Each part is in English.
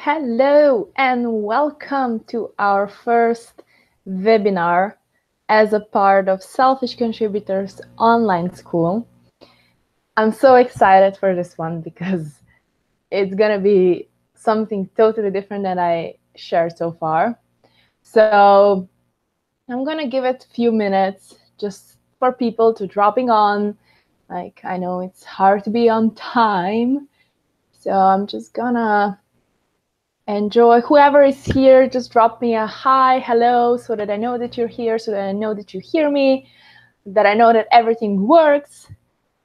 Hello and welcome to our first webinar as a part of Selfish Contributors Online School. I'm so excited for this one because it's going to be something totally different than I shared so far. So I'm going to give it a few minutes just for people to dropping on. Like, I know it's hard to be on time, so I'm just gonna enjoy. Whoever is here, just drop me a hi, hello, so that I know that you're here, so that I know that you hear me, that I know that everything works.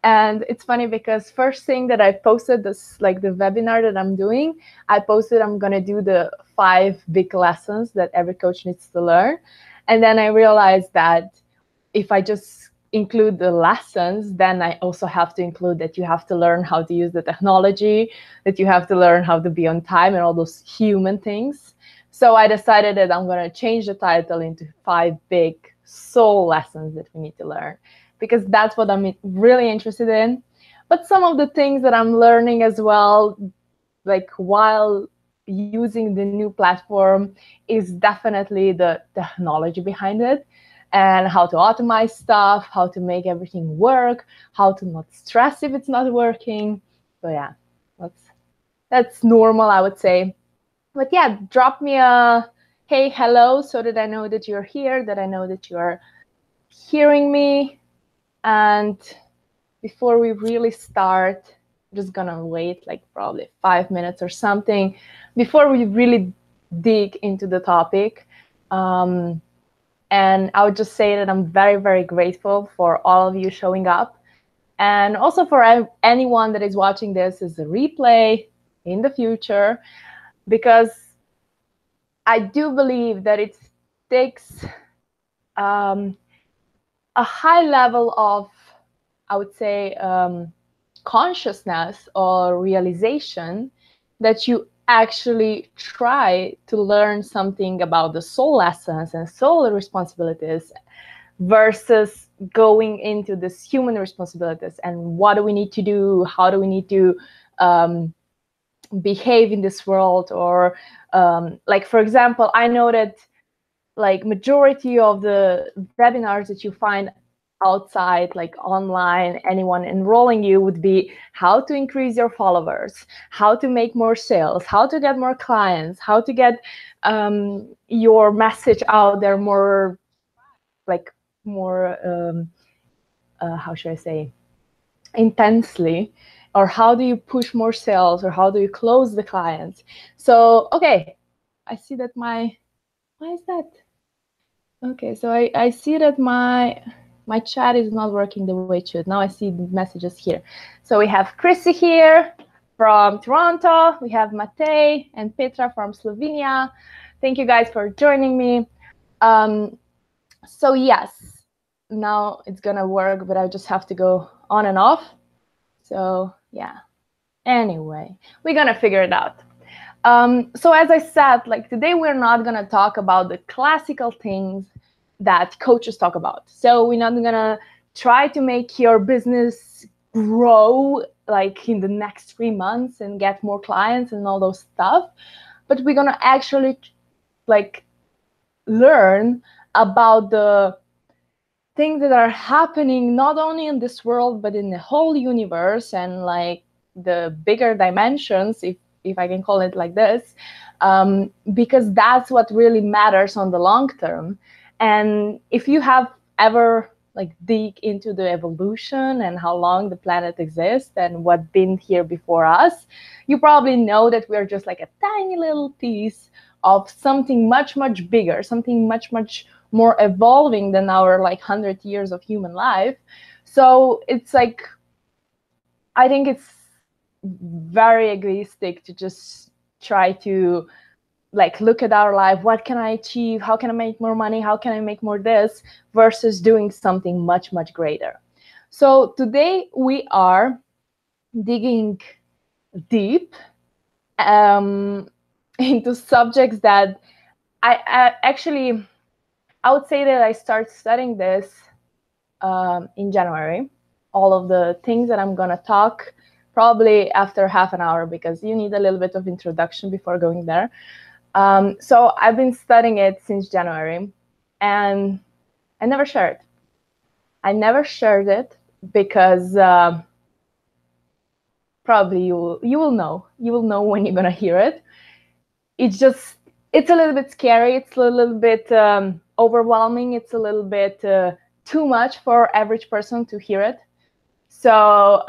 And it's funny because first thing that I posted, this like the webinar that I'm doing, I posted I'm gonna do the 5 big lessons that every coach needs to learn. And then I realized that if I just include the lessons, then I also have to include that you have to learn how to use the technology, that you have to learn how to be on time and all those human things. So I decided that I'm going to change the title into 5 big soul lessons that we need to learn, because that's what I'm really interested in. But some of the things that I'm learning as well, like while using the new platform, is definitely the technology behind it, and how to automate stuff, how to make everything work, how to not stress if it's not working. So yeah, that's normal, I would say. But yeah, drop me a hey, hello, so that I know that you're here, that I know that you're hearing me. And before we really start, I'm just gonna wait like probably 5 minutes or something before we really dig into the topic. And I would just say that I'm very, very grateful for all of you showing up. And also for anyone that is watching this as a replay in the future, because I do believe that it takes a high level of, I would say, consciousness or realization that you actually try to learn something about the soul lessons and soul responsibilities versus going into this human responsibilities and what do we need to do, how do we need to behave in this world, or like, for example, I know that like majority of the webinars that you find outside, like online, anyone enrolling you would be how to increase your followers, how to make more sales, how to get more clients, how to get your message out there more, like more, how should I say, intensely, or how do you push more sales, or how do you close the clients. So, okay, I see that why is that? Okay, so I see that my chat is not working the way it should. Now I see the messages here. So we have Chrissy here from Toronto. We have Matej and Petra from Slovenia. Thank you guys for joining me. So yes, now it's gonna work, but I just have to go on and off. So yeah, anyway, we're gonna figure it out. So as I said, like today we're not gonna talk about the classical things that coaches talk about. So we're not gonna try to make your business grow like in the next 3 months and get more clients and all those stuff, but we're gonna actually like learn about the things that are happening not only in this world but in the whole universe, and like the bigger dimensions, if I can call it like this, because that's what really matters on the long term. And if you have ever like dig into the evolution and how long the planet exists and what been here before us, you probably know that we're just like a tiny little piece of something much, much bigger, something much, much more evolving than our like 100 years of human life. So it's like, I think it's very egoistic to just try to like look at our life, what can I achieve, how can I make more money, how can I make more this, versus doing something much, much greater. So today we are digging deep into subjects that I actually, I would say that I started studying this in January. All of the things that I'm going to talk probably after half an hour, because you need a little bit of introduction before going there. So I've been studying it since January, and I never shared. I never shared it because probably you will know. You will know when you're gonna hear it. It's a little bit scary. It's a little bit overwhelming. It's a little bit too much for average person to hear it. So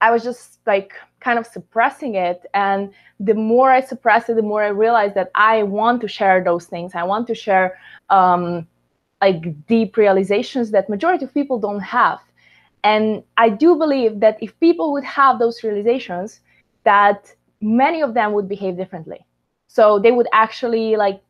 I was just like kind of suppressing it. And the more I suppress it, the more I realize that I want to share those things. I want to share like deep realizations that majority of people don't have. And I do believe that if people would have those realizations, that many of them would behave differently. So they would actually like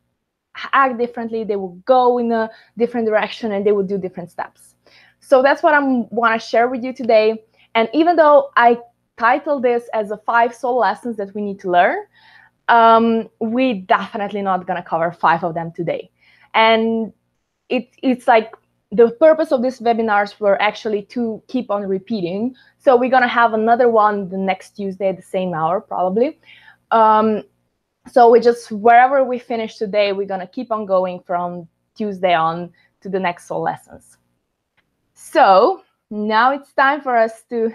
act differently. They would go in a different direction, and they would do different steps. So that's what I want to share with you today. And even though I titled this as the 5 soul lessons that we need to learn, we definitely not going to cover 5 of them today. And it's like the purpose of these webinars were actually to keep on repeating. So we're going to have another one the next Tuesday at the same hour, probably. So we just, wherever we finish today, we're going to keep on going from Tuesday on to the next soul lessons. So now it's time for us to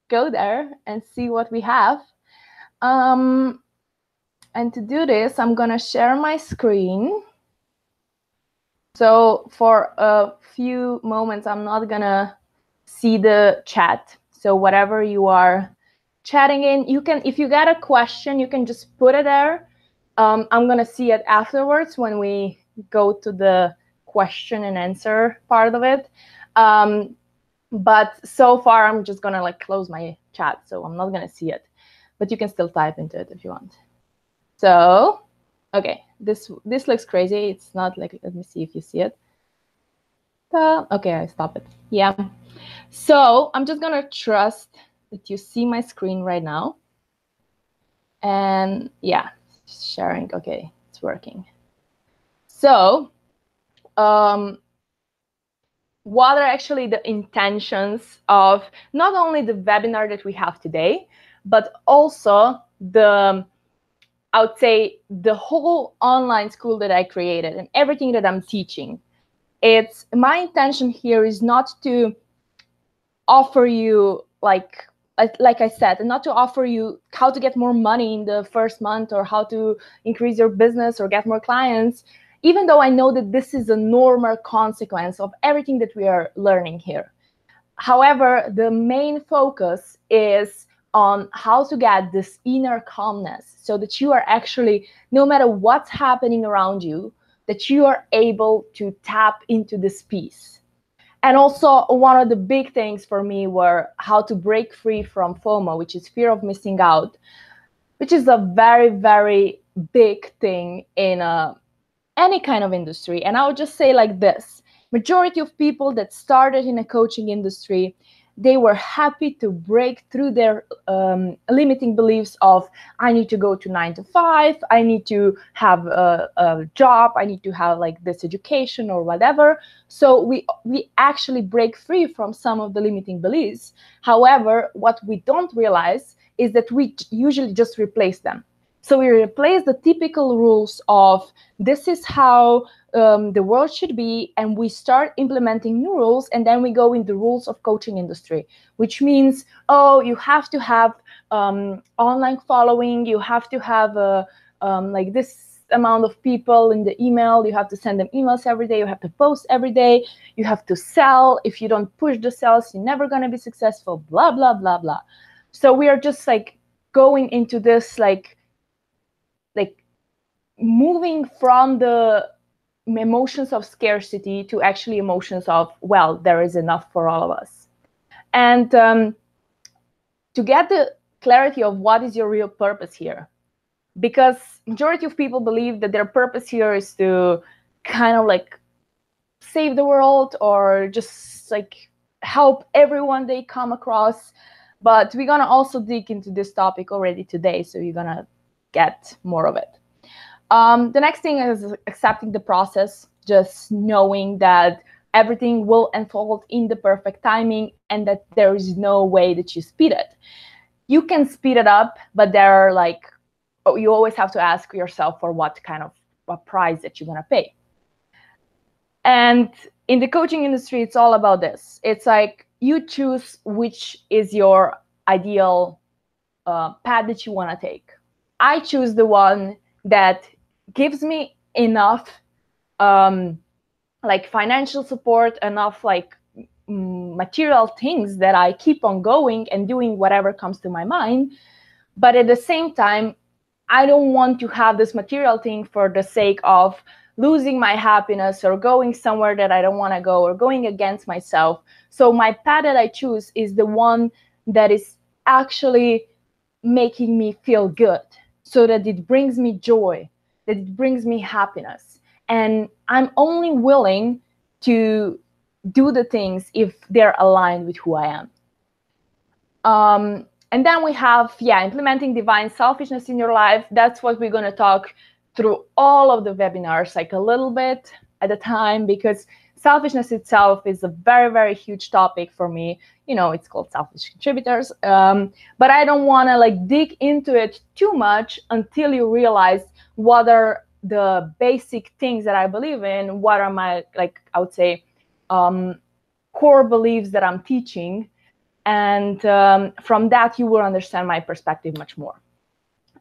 go there and see what we have. And to do this, I'm going to share my screen. So for a few moments, I'm not going to see the chat. So whatever you are chatting in, you can, if you got a question, you can just put it there. I'm going to see it afterwards when we go to the question and answer part of it. But so far, I'm just going to like close my chat. So I'm not going to see it. But you can still type into it if you want. So, okay, this looks crazy. It's not like, let me see if you see it. Okay, I stop it. Yeah. So I'm just going to trust that you see my screen right now. And yeah, sharing. Okay, it's working. So what are actually the intentions of not only the webinar that we have today, but also the, I would say, the whole online school that I created and everything that I'm teaching. It's my intention here is not to offer you like I said, and not to offer you how to get more money in the first month or how to increase your business or get more clients, even though I know that this is a normal consequence of everything that we are learning here. However, the main focus is on how to get this inner calmness so that you are actually, no matter what's happening around you, that you are able to tap into this peace. And also, one of the big things for me were how to break free from FOMO, which is fear of missing out, which is a very, very big thing in any kind of industry. And I would just say like this, majority of people that started in a coaching industry, they were happy to break through their limiting beliefs of, I need to go to 9 to 5, I need to have a job, I need to have like this education or whatever. So we actually break free from some of the limiting beliefs. However, what we don't realize is that we usually just replace them. So we replace the typical rules of this is how the world should be, and we start implementing new rules, and then we go in the rules of coaching industry, which means, oh, you have to have online following, you have to have like this amount of people in the email, you have to send them emails every day, you have to post every day, you have to sell. If you don't push the sales, you're never going to be successful, blah, blah, blah, blah. So we are just like going into this like moving from the emotions of scarcity to actually emotions of, well, there is enough for all of us. And to get the clarity of what is your real purpose here, because majority of people believe that their purpose here is to kind of like save the world or just like help everyone they come across. But we're going to also dig into this topic already today, so you're going to get more of it. The next thing is accepting the process, just knowing that everything will unfold in the perfect timing and that there is no way that you speed it. You can speed it up, but there are like, you always have to ask yourself for what kind of what price that you're going to pay. And in the coaching industry, it's all about this. It's like you choose which is your ideal path that you want to take. I choose the one that gives me enough like financial support, enough like material things that I keep on going and doing whatever comes to my mind. But at the same time, I don't want to have this material thing for the sake of losing my happiness or going somewhere that I don't want to go or going against myself. So my path that I choose is the one that is actually making me feel good, so that it brings me joy, that it brings me happiness. And I'm only willing to do the things if they're aligned with who I am. And then we have, implementing divine selfishness in your life. That's what we're going to talk through all of the webinars, like a little bit at a time, because selfishness itself is a very, very huge topic for me. You know, it's called selfish contributors. But I don't want to like dig into it too much until you realize what are the basic things that I believe in, what are my, like, I would say, core beliefs that I'm teaching. And from that, you will understand my perspective much more.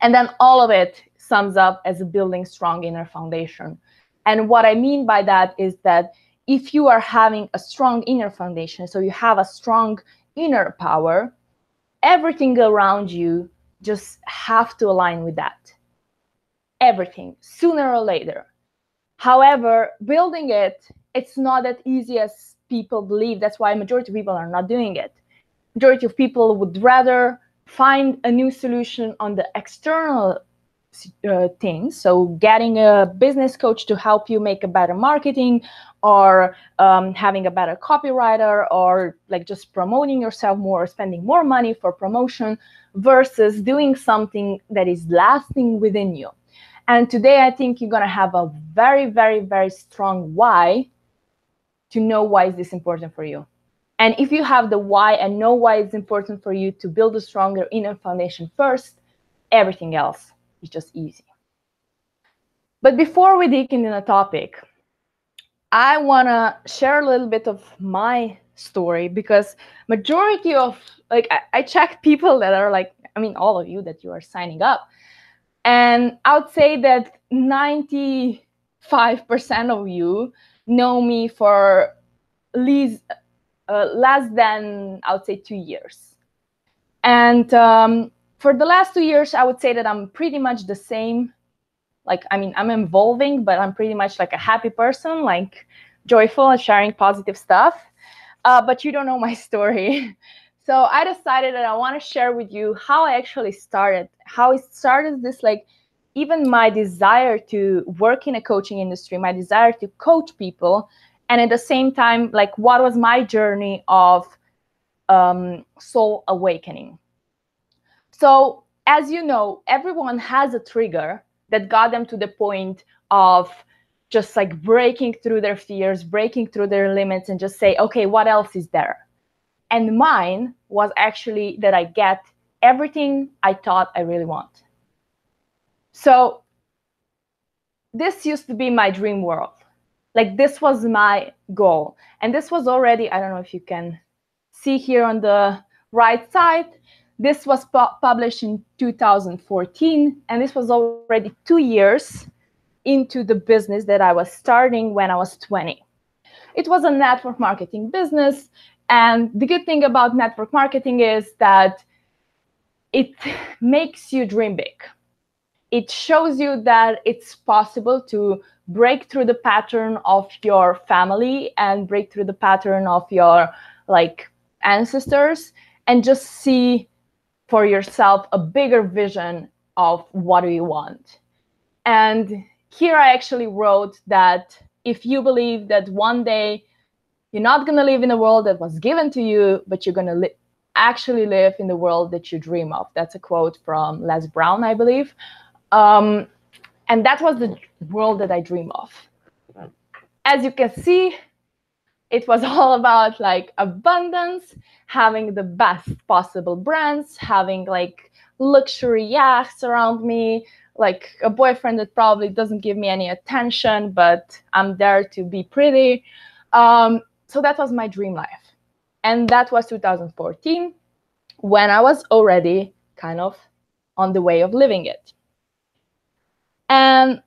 And then all of it sums up as a building strong inner foundation. And what I mean by that is that if you are having a strong inner foundation, so you have a strong inner power, everything around you just have to align with that. Everything, sooner or later. However, building it, it's not that easy as people believe. That's why majority of people are not doing it. Majority of people would rather find a new solution on the external things. So getting a business coach to help you make a better marketing, or having a better copywriter, or like just promoting yourself more, spending more money for promotion, versus doing something that is lasting within you. And today, I think you're going to have a very, very, very strong why to know why is this important for you. And if you have the why and know why it's important for you to build a stronger inner foundation first, everything else is just easy. But before we dig into the topic, I want to share a little bit of my story, because majority of, like, I check people that are like, I mean, all of you that you are signing up. And I would say that 95% of you know me for least less than, I would say, 2 years. And for the last 2 years, I would say that I'm pretty much the same. Like, I mean, I'm evolving, but I'm pretty much like a happy person, like joyful and sharing positive stuff. But you don't know my story. So I decided that I want to share with you how I actually started, how it started this, like, even my desire to work in a coaching industry, my desire to coach people. And at the same time, like, what was my journey of soul awakening? So as you know, everyone has a trigger that got them to the point of just like breaking through their fears, breaking through their limits, and just say, okay, what else is there? And mine was actually that I get everything I thought I really want. So this used to be my dream world. Like, this was my goal. And this was already, I don't know if you can see here on the right side, this was published in 2014. And this was already 2 years into the business that I was starting when I was 20. It was a network marketing business. And the good thing about network marketing is that it makes you dream big. It shows you that it's possible to break through the pattern of your family and break through the pattern of your, like, ancestors, and just see for yourself a bigger vision of what do you want. And here I actually wrote that if you believe that one day you're not going to live in a world that was given to you, but you're going to actually live in the world that you dream of. That's a quote from Les Brown, I believe. And that was the world that I dream of. As you can see, It was all about like abundance, having the best possible brands, having like luxury yachts around me, like a boyfriend that probably doesn't give me any attention, but I'm there to be pretty. So that was my dream life. And that was 2014, when I was already kind of on the way of living it. And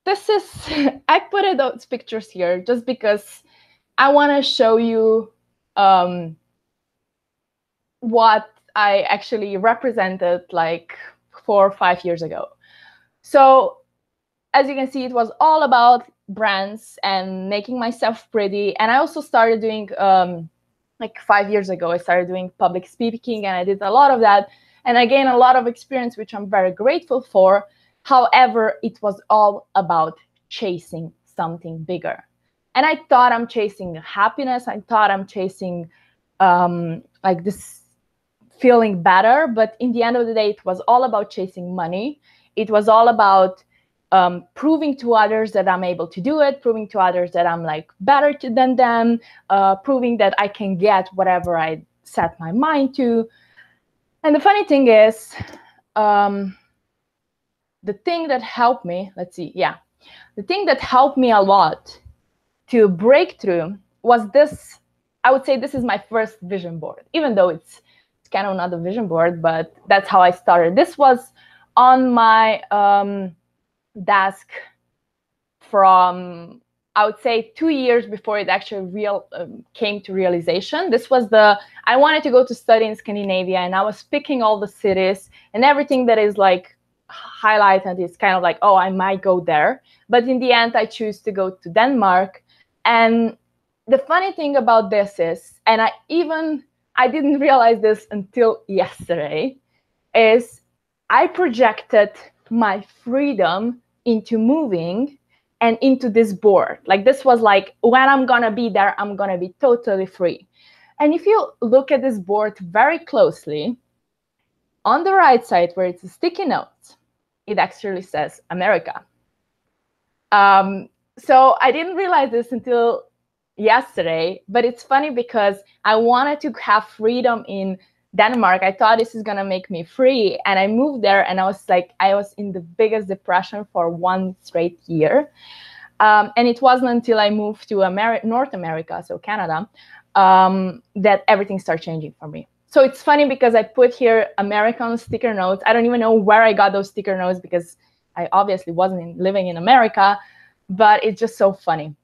this is, I put those pictures here just because I want to show you what I actually represented like 4 or 5 years ago. So as you can see, it was all about brands and making myself pretty. And I also started doing, like 5 years ago, I started doing public speaking, and I did a lot of that. And I gained a lot of experience, which I'm very grateful for. However, it was all about chasing something bigger. And I thought I'm chasing happiness. I thought I'm chasing like this feeling better. But in the end of the day, it was all about chasing money. It was all about proving to others that I'm able to do it, proving to others that I'm like better than them, proving that I can get whatever I set my mind to. And the funny thing is, the thing that helped me, the thing that helped me a lot to break through was this. I would say this is my first vision board, even though it's kind of not a vision board, but that's how I started. This was on my desk from, I would say, 2 years before it actually came to realization. This was I wanted to go to study in Scandinavia, and I was picking all the cities, and everything that is like highlighted is kind of like, oh, I might go there. But in the end, I choose to go to Denmark. And the funny thing about this is, and I didn't realize this until yesterday, is I projected my freedom into moving and into this board. Like this was like, when I'm gonna be there, I'm gonna be totally free. And if you look at this board very closely, on the right side where it's a sticky note, it actually says America. So I didn't realize this until yesterday, but it's funny because I wanted to have freedom in Denmark. I thought this is gonna make me free, and I moved there, and I was in the biggest depression for 1 straight year. And it wasn't until I moved to North America, so Canada, that everything started changing for me. So it's funny because I put here American sticker notes. I don't even know where I got those sticker notes because I obviously wasn't living in America, but it's just so funny.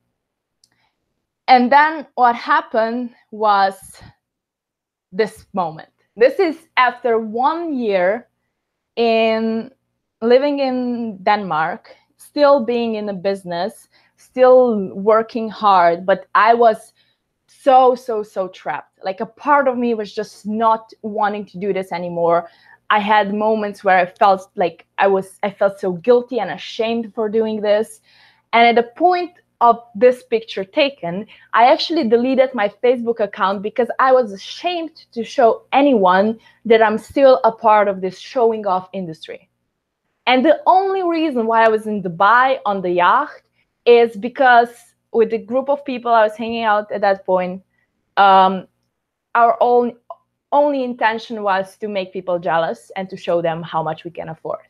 And then what happened was this moment. This is after 1 year in living in Denmark, still being in the business, still working hard, but I was so trapped. Like a part of me was just not wanting to do this anymore. I had moments where I felt like I felt so guilty and ashamed for doing this. And at the point of this picture taken, I actually deleted my Facebook account because I was ashamed to show anyone that I'm still a part of this showing off industry. And the only reason why I was in Dubai on the yacht is because with the group of people I was hanging out at that point, our only intention was to make people jealous and to show them how much we can afford.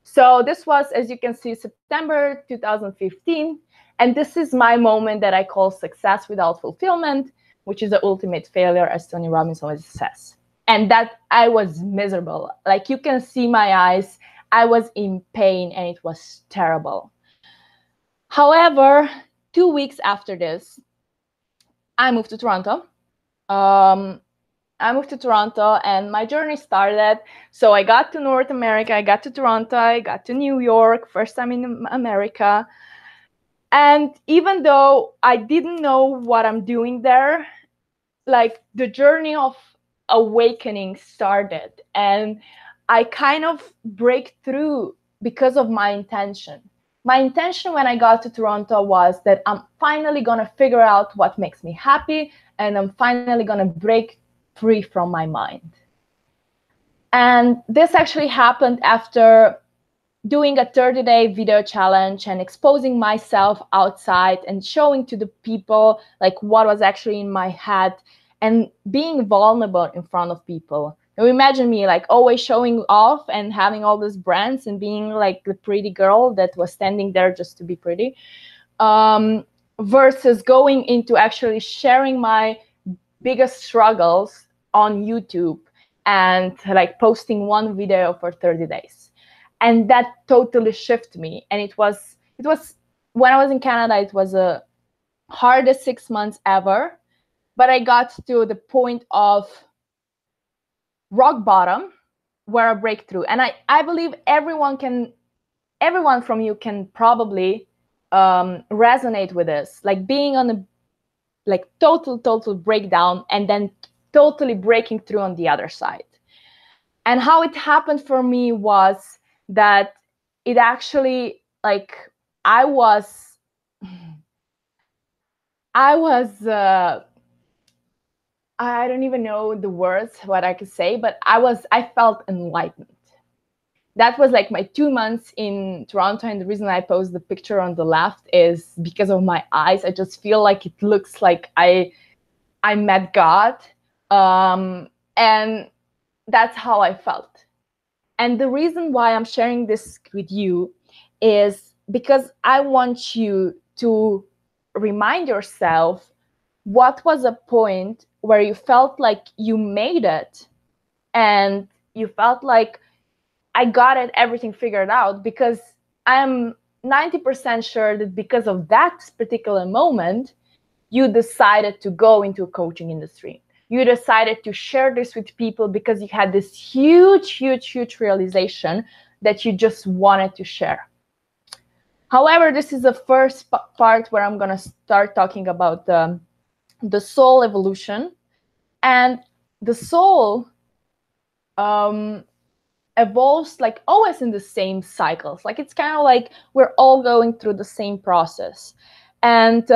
So this was, as you can see, September 2015. And this is my moment that I call success without fulfillment, which is the ultimate failure, as Tony Robbins always says. And that I was miserable. Like you can see my eyes, I was in pain and it was terrible. However, 2 weeks after this, I moved to Toronto. I moved to Toronto and my journey started. So I got to North America, I got to Toronto, I got to New York, first time in America. And even though I didn't know what I'm doing there, like the journey of awakening started, and I kind of break through because of my intention. My intention when I got to Toronto was that I'm finally gonna figure out what makes me happy, and I'm finally gonna break free from my mind. And this actually happened after doing a 30-day video challenge and exposing myself outside and showing to the people like what was actually in my head and being vulnerable in front of people. Now imagine me like always showing off and having all these brands and being like the pretty girl that was standing there just to be pretty, versus going into actually sharing my biggest struggles on YouTube and like posting one video for 30 days. And that totally shifted me. And it was when I was in Canada, it was the hardest 6 months ever. But I got to the point of rock bottom where I break through. And I believe everyone from you can probably resonate with this, like being on a like total breakdown and then totally breaking through on the other side. And how it happened for me was that it actually like I was I don't even know the words what I could say, but I felt enlightened. That was like my 2 months in Toronto, and the reason I post the picture on the left is because of my eyes. I just feel like it looks like I met God, and that's how I felt. And the reason why I'm sharing this with you is because I want you to remind yourself what was a point where you felt like you made it and you felt like I got it, everything figured out, because I'm 90% sure that because of that particular moment, you decided to go into a coaching industry. You decided to share this with people because you had this huge realization that you just wanted to share. However, this is the first part where I'm going to start talking about the soul evolution. And the soul evolves like always in the same cycles. Like it's kind of like we're all going through the same process. And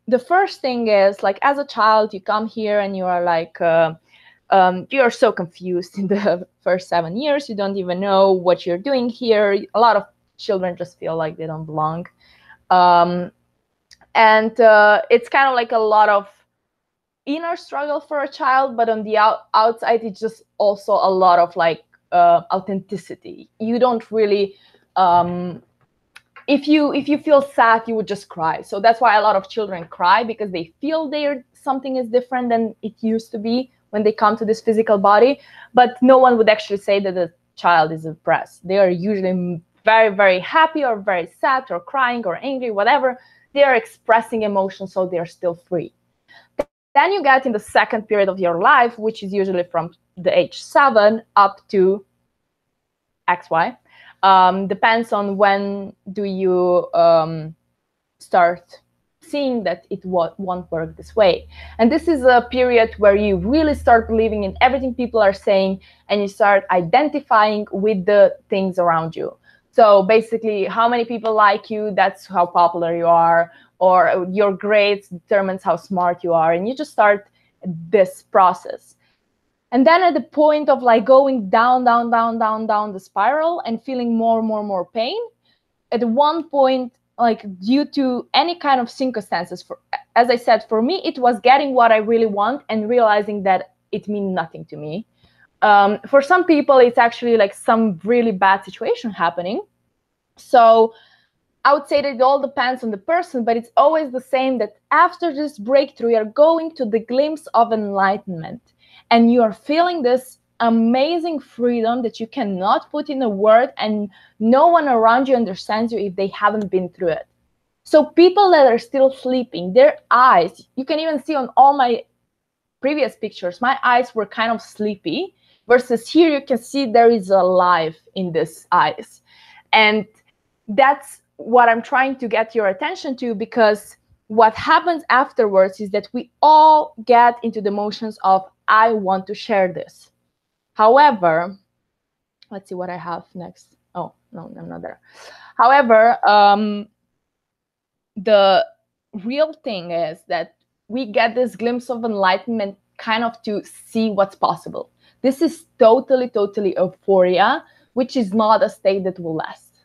the first thing is like as a child, you come here and you are like, you are so confused in the first 7 years. You don't even know what you're doing here. A lot of children just feel like they don't belong. And it's kind of like a lot of inner struggle for a child, but on the outside, it's just also a lot of like authenticity. You don't really if you feel sad, you would just cry. So that's why a lot of children cry, because they feel something is different than it used to be when they come to this physical body. But no one would actually say that the child is depressed. They are usually very happy or very sad or crying or angry, whatever. They are expressing emotions, so they're still free. Then you get in the second period of your life, which is usually from the age 7 up to XY. Depends on when do you start seeing that it won't work this way. And this is a period where you really start believing in everything people are saying, and you start identifying with the things around you. So basically, how many people like you, that's how popular you are, or your grades determines how smart you are, and you just start this process. And then at the point of like going down the spiral and feeling more pain, at one point, like due to any kind of circumstances, as I said, for me, it was getting what I really want and realizing that it means nothing to me. For some people, it's actually like some really bad situation happening. So I would say that it all depends on the person, but it's always the same, that after this breakthrough, you're going to the glimpse of enlightenment. And you are feeling this amazing freedom that you cannot put in a word, and no one around you understands you if they haven't been through it. So people that are still sleeping, their eyes, you can even see on all my previous pictures, my eyes were kind of sleepy, versus here you can see there is a life in these eyes. And that's what I'm trying to get your attention to, because what happens afterwards is that we all get into the motions of, I want to share this. However, let's see what I have next. Oh, no, I'm not there. However, the real thing is that we get this glimpse of enlightenment kind of to see what's possible. This is totally euphoria, which is not a state that will last.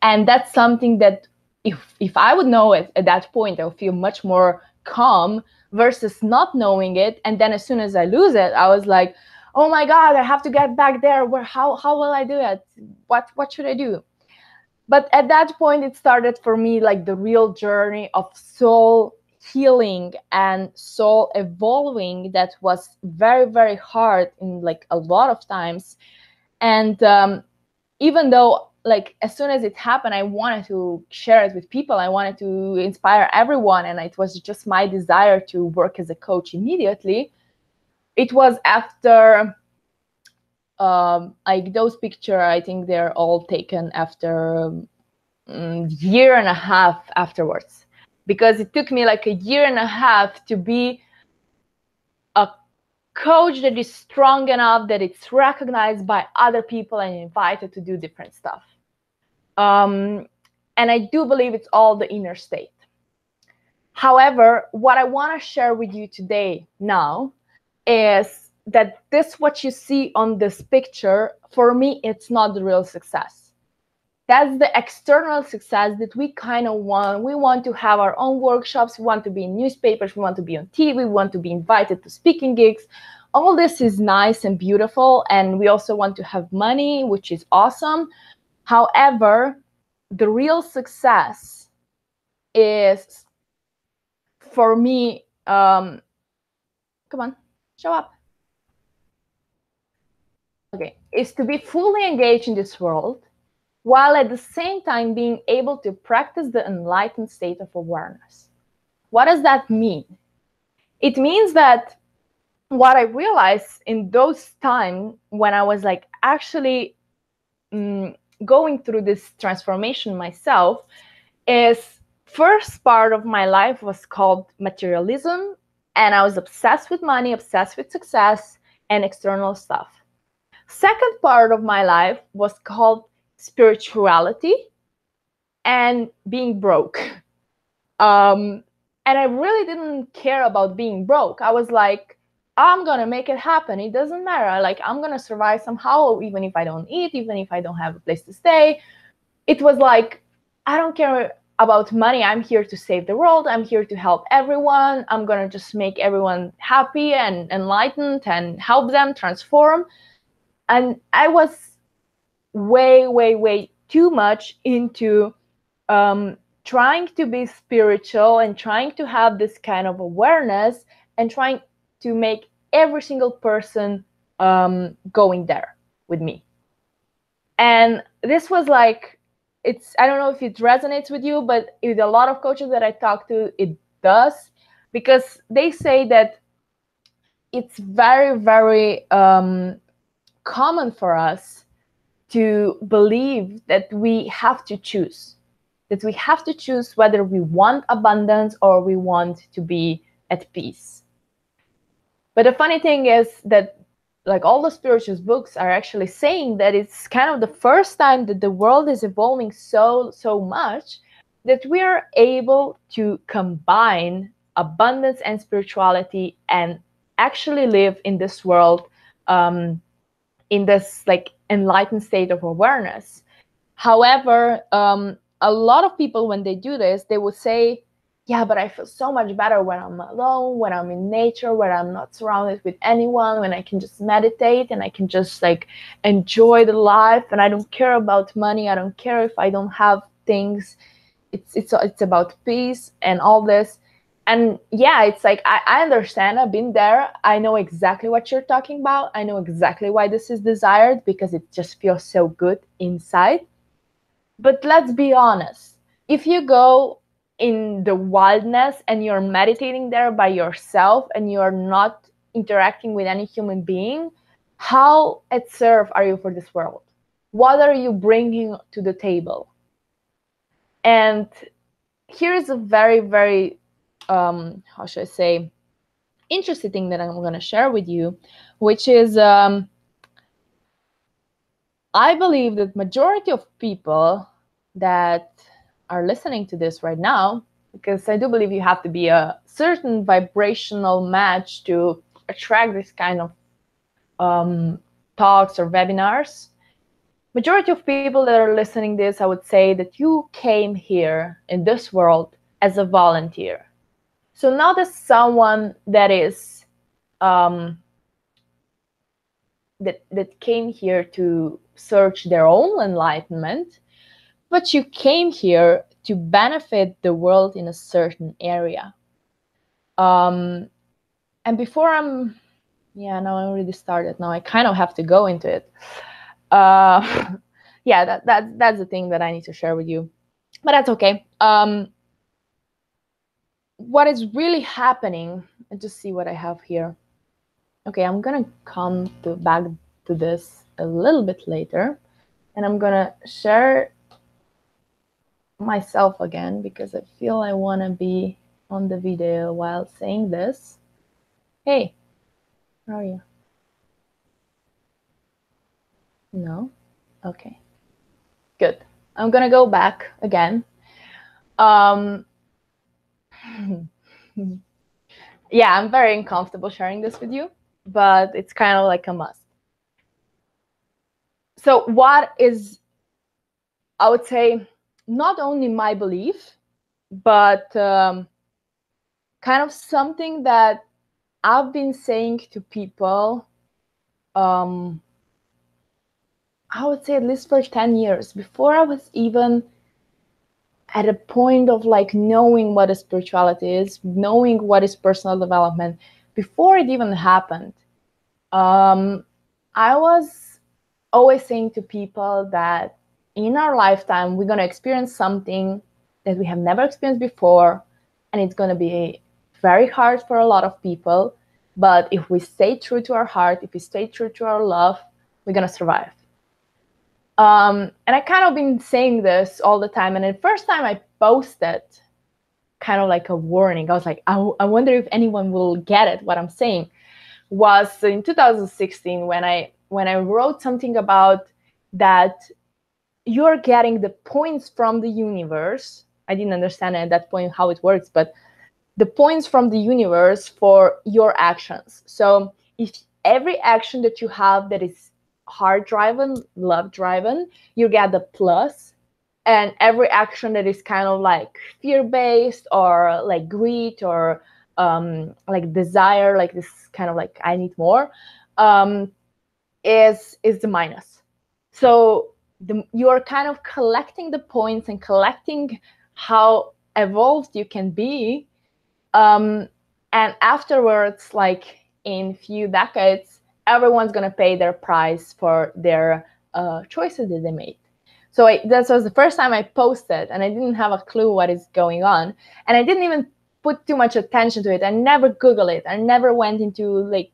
And that's something that if I would know it at that point, I would feel much more calm versus not knowing it. And then as soon as I lose it, I was like, oh my God, I have to get back there. How will I do it? What should I do? But at that point, it started for me like the real journey of soul healing and soul evolving that was very, very hard in like a lot of times. And even though like as soon as it happened, I wanted to share it with people. I wanted to inspire everyone. And it was just my desire to work as a coach immediately. It was after like those pictures, I think they're all taken after year and a half afterwards, because it took me like a year and a half to be a coach that is strong enough that it's recognized by other people and invited to do different stuff. And I do believe it's all the inner state. However, what I want to share with you today now is that this, what you see on this picture, for me, it's not the real success. That's the external success that we kind of want. We want to have our own workshops. We want to be in newspapers. We want to be on TV. We want to be invited to speaking gigs. All this is nice and beautiful. And we also want to have money, which is awesome. However, the real success is, for me, come on, show up. Okay, is to be fully engaged in this world, while at the same time being able to practice the enlightened state of awareness. What does that mean? It means that what I realized in those times when I was like actually going through this transformation myself is, first part of my life was called materialism, and I was obsessed with money, obsessed with success and external stuff. Second part of my life was called spirituality and being broke. And I really didn't care about being broke. I was like, I'm gonna make it happen. It doesn't matter. Like, I'm gonna survive somehow, even if I don't eat, even if I don't have a place to stay. It was like, I don't care about money. I'm here to save the world. I'm here to help everyone. I'm gonna just make everyone happy and enlightened and help them transform. And I was way too much into trying to be spiritual and trying to have this kind of awareness and trying to make every single person going there with me. And this was like, I don't know if it resonates with you, but with a lot of coaches that I talk to, it does, because they say that it's very common for us to believe that we have to choose, whether we want abundance or we want to be at peace. But the funny thing is that like all the spiritual books are actually saying that it's kind of the first time that the world is evolving so much that we are able to combine abundance and spirituality and actually live in this world in this like enlightened state of awareness. However, a lot of people, when they do this, they would say, yeah, but I feel so much better when I'm alone, when I'm in nature, when I'm not surrounded with anyone, when I can just meditate and I can just like enjoy the life, and I don't care about money. I don't care if I don't have things. It's about peace and all this. And yeah, it's like, I understand. I've been there. I know exactly what you're talking about. I know exactly why this is desired, because it just feels so good inside. But let's be honest. If you go in the wildness and you're meditating there by yourself and you're not interacting with any human being, how at serve are you for this world? What are you bringing to the table? And here's a very how should I say, interesting thing that I'm going to share with you, which is I believe that majority of people that are listening to this right now, because I do believe you have to be a certain vibrational match to attract this kind of talks or webinars, majority of people that are listening this, I would say that you came here in this world as a volunteer. So not as someone that is that came here to search their own enlightenment, but you came here to benefit the world in a certain area. And before now I already started. Now I kind of have to go into it. Yeah, that's the thing that I need to share with you, but that's okay. What is really happening? Let's just see what I have here. Okay, I'm gonna come back to this a little bit later, and I'm gonna share myself again because I feel I want to be on the video while saying this. Hey, how are you? No? Okay. Good. I'm gonna go back again. Yeah, I'm very uncomfortable sharing this with you, but it's kind of like a must. So what is, I would say, not only my belief, but kind of something that I've been saying to people, I would say at least for 10 years, before I was even at a point of like knowing what a spirituality is, knowing what is personal development, before it even happened. I was always saying to people that in our lifetime, we're going to experience something that we have never experienced before, and it's going to be very hard for a lot of people. But if we stay true to our heart, if we stay true to our love, we're going to survive. And I kind of been saying this all the time. And the first time I posted kind of like a warning, I was like, I wonder if anyone will get it, what I'm saying, was in 2016 when I wrote something about that you're getting the points from the universe. I didn't understand at that point how it works, but the points from the universe for your actions. So if every action that you have that is heart-driven, love-driven, you get the plus. And every action that is kind of like fear-based or like greed or like desire, like this kind of like I need more, is the minus. So you're kind of collecting the points and collecting how evolved you can be. And afterwards, like in few decades, everyone's going to pay their price for their choices that they made. So that was the first time I posted, and I didn't have a clue what is going on. And I didn't even put too much attention to it. I never Googled it. I never went into like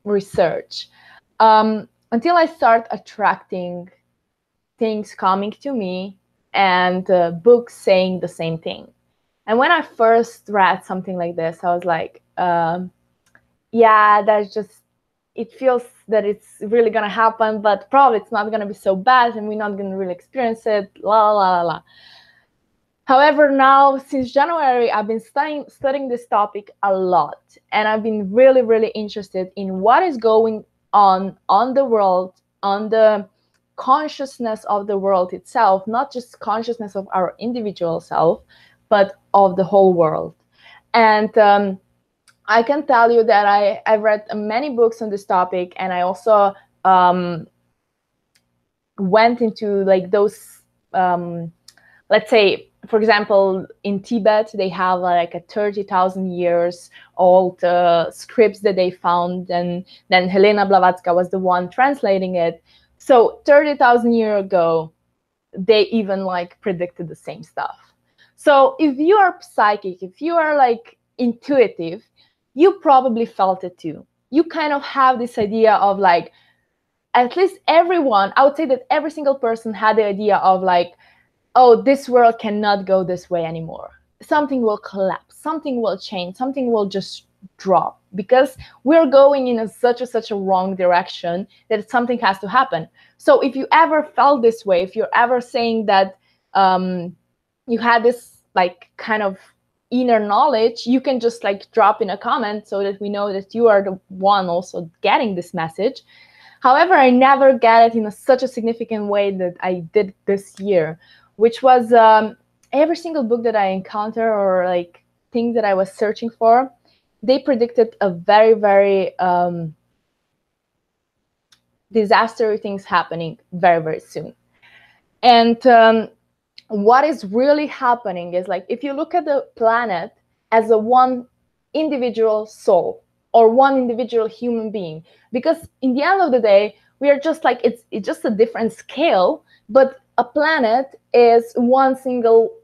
research until I start attracting things coming to me and books saying the same thing. And when I first read something like this, I was like, yeah, that's just, it feels that it's really going to happen, but probably it's not going to be so bad and we're not going to really experience it, la, la, la, la. However, now, since January, I've been studying this topic a lot. And I've been really, really interested in what is going on the world, on the consciousness of the world itself, not just consciousness of our individual self, but of the whole world. And I can tell you that I've read many books on this topic, and I also went into like those, let's say, for example, in Tibet, they have like a 30,000 years old scripts that they found, and then Helena Blavatsky was the one translating it. So 30,000 years ago, they even like predicted the same stuff. So if you are psychic, if you are like intuitive, you probably felt it too. You kind of have this idea of like, at least everyone, I would say that every single person had the idea of like, oh, this world cannot go this way anymore. Something will collapse, something will change, something will just drop, because we're going in such a wrong direction that something has to happen. So if you ever felt this way, if you're ever saying that you had this like kind of inner knowledge, you can just like drop in a comment so that we know that you are the one also getting this message. However, I never got it in such a significant way that I did this year, which was every single book that I encounter or like thing that I was searching for, they predicted a very, very disastrous things happening very, very soon. And what is really happening is, like, if you look at the planet as a one individual soul or one individual human being, because in the end of the day, we are just like, it's just a different scale, but a planet is one single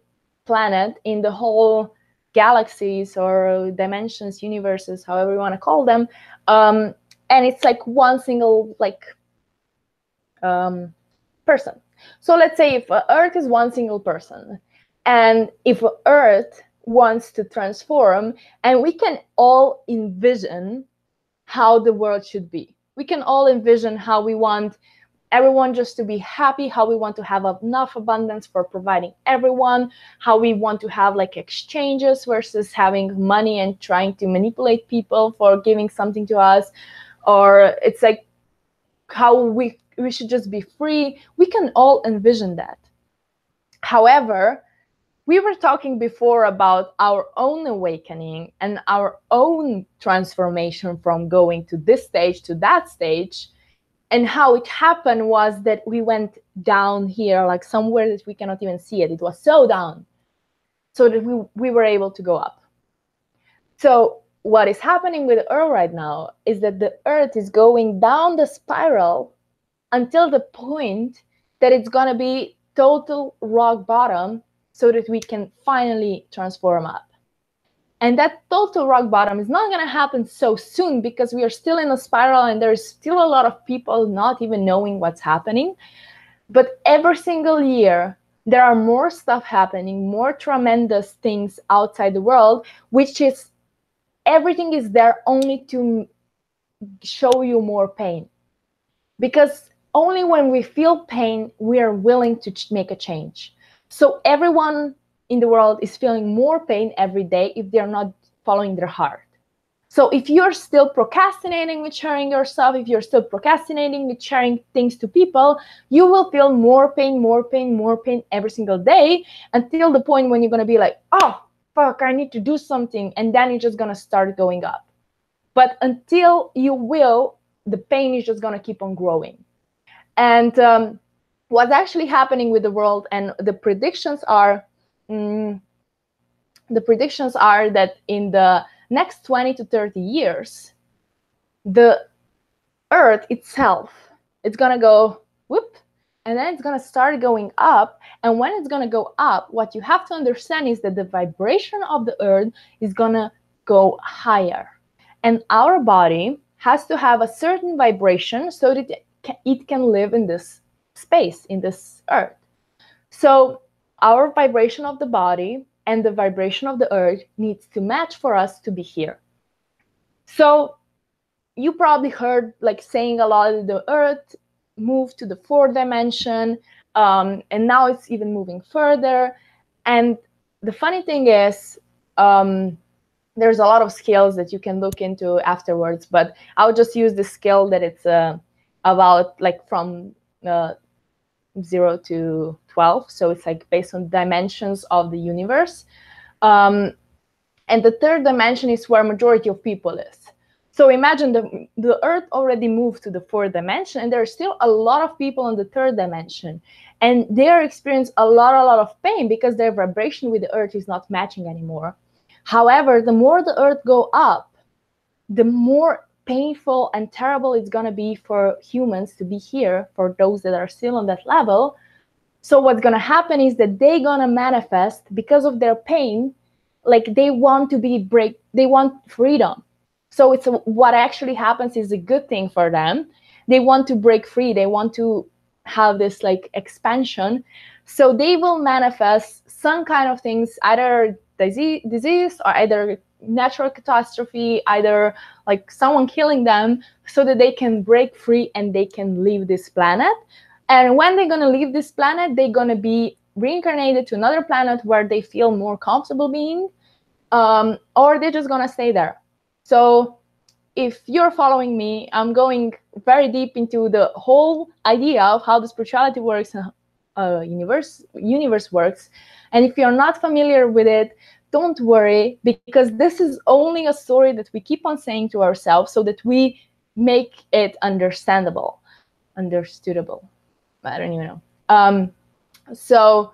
planet in the whole galaxies or dimensions, universes, however you want to call them. And it's like one single like person. So let's say if Earth is one single person, and if Earth wants to transform, and we can all envision how the world should be. We can all envision how we want everyone just to be happy, how we want to have enough abundance for providing everyone, how we want to have like exchanges versus having money and trying to manipulate people for giving something to us. Or it's like how we should just be free. We can all envision that. However, we were talking before about our own awakening and our own transformation from going to this stage to that stage. And how it happened was that we went down here, like somewhere that we cannot even see it. It was so down, so that we were able to go up. So what is happening with the Earth right now is that the Earth is going down the spiral until the point that it's going to be total rock bottom, so that we can finally transform up. And that total rock bottom is not going to happen so soon, because we are still in a spiral and there's still a lot of people not even knowing what's happening. But every single year, there are more stuff happening, more tremendous things outside the world, which is everything is there only to show you more pain. Because only when we feel pain, we are willing to make a change. So everyone in the world is feeling more pain every day if they're not following their heart. So if you're still procrastinating with sharing your stuff, if you're still procrastinating with sharing things to people, you will feel more pain, more pain, more pain every single day, until the point when you're going to be like, oh, fuck, I need to do something. And then you're just going to start going up. But until you will, the pain is just going to keep on growing. And what's actually happening with the world, and the predictions are that in the next 20 to 30 years, the Earth itself, it's going to go whoop, and then it's going to start going up. And when it's going to go up, what you have to understand is that the vibration of the Earth is going to go higher. And our body has to have a certain vibration so that it can live in this space, in this Earth. So our vibration of the body and the vibration of the Earth needs to match for us to be here. So you probably heard like saying a lot of the Earth moved to the fourth dimension, and now it's even moving further. And the funny thing is, there's a lot of scales that you can look into afterwards, but I'll just use the scale that it's about like from 0 to 12. So it's like based on dimensions of the universe. And the third dimension is where majority of people is. So imagine the Earth already moved to the fourth dimension, and there are still a lot of people in the third dimension. And they are experiencing a lot of pain because their vibration with the Earth is not matching anymore. However, the more the Earth go up, the more painful and terrible it's going to be for humans to be here, for those that are still on that level. So what's going to happen is that they're going to manifest, because of their pain, like they want they want freedom. So what actually happens is a good thing for them. They want to break free. They want to have this like expansion. So they will manifest some kind of things, either disease or either natural catastrophe, either like someone killing them, so that they can break free and they can leave this planet. And when they're going to leave this planet, they're going to be reincarnated to another planet where they feel more comfortable being, or they're just going to stay there. So if you're following me, I'm going very deep into the whole idea of how the spirituality works and universe works. And if you're not familiar with it, don't worry, because this is only a story that we keep on saying to ourselves so that we make it understandable, understandable. I don't even know. So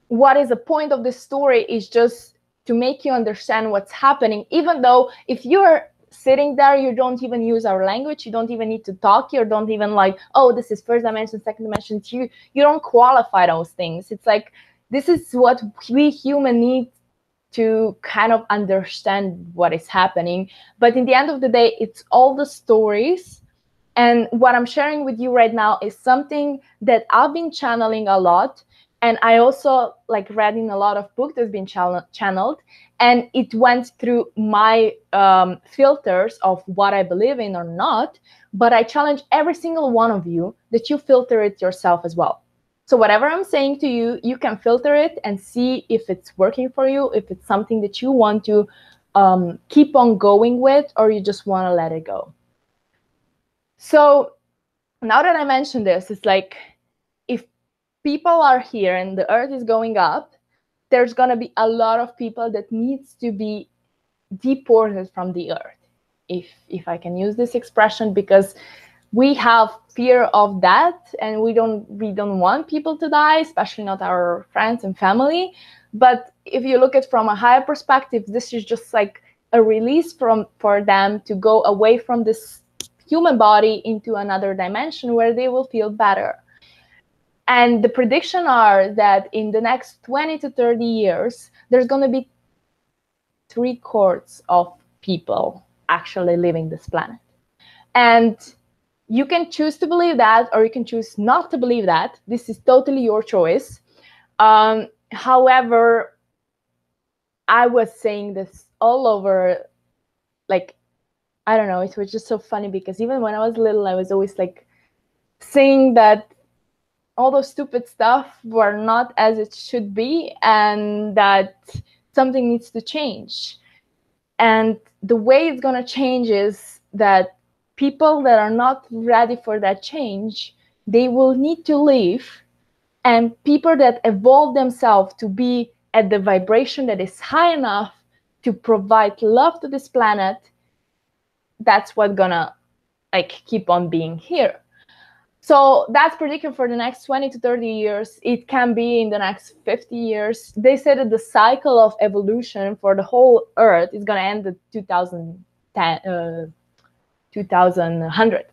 what is the point of this story is just to make you understand what's happening, even though if you're sitting there, you don't even use our language, you don't even need to talk, you don't even like, oh, this is first dimension, second dimension, you don't qualify those things. It's like, this is what we human need to kind of understand what is happening. But in the end of the day, it's all the stories. And what I'm sharing with you right now is something that I've been channeling a lot. And I also like read in a lot of books that's been channeled. And it went through my filters of what I believe in or not. But I challenge every single one of you that you filter it yourself as well. So whatever I'm saying to you, you can filter it and see if it's working for you, if it's something that you want to keep on going with, or you just want to let it go. So now that I mentioned this, it's like, if people are here and the earth is going up, there's going to be a lot of people that needs to be deported from the earth, if I can use this expression, because we have fear of that, and we don't want people to die, especially not our friends and family. But if you look at from a higher perspective, this is just like a release for them to go away from this human body into another dimension where they will feel better. And the prediction are that in the next 20 to 30 years, there's going to be 3/4 of people actually living this planet. And you can choose to believe that, or you can choose not to believe that. This is totally your choice. However, I was saying this all over, like, I don't know, it was just so funny, because even when I was little, I was always like saying that all those stupid stuff were not as it should be, and that something needs to change. And the way it's going to change is that people that are not ready for that change, they will need to leave. And people that evolve themselves to be at the vibration that is high enough to provide love to this planet, that's what's gonna like keep on being here. So that's predicted for the next 20 to 30 years. It can be in the next 50 years. They say that the cycle of evolution for the whole Earth is going to end at 2100.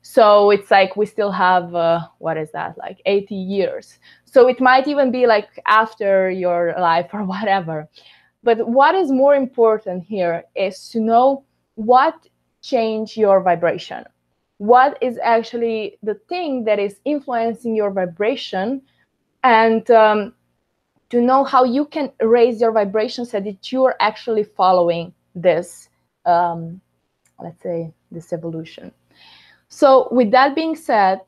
So it's like we still have, what is that, like 80 years. So it might even be like after your life or whatever. But what is more important here is to know what change your vibration. What is actually the thing that is influencing your vibration, and to know how you can raise your vibration so that you're actually following this, let's say, this evolution. So with that being said,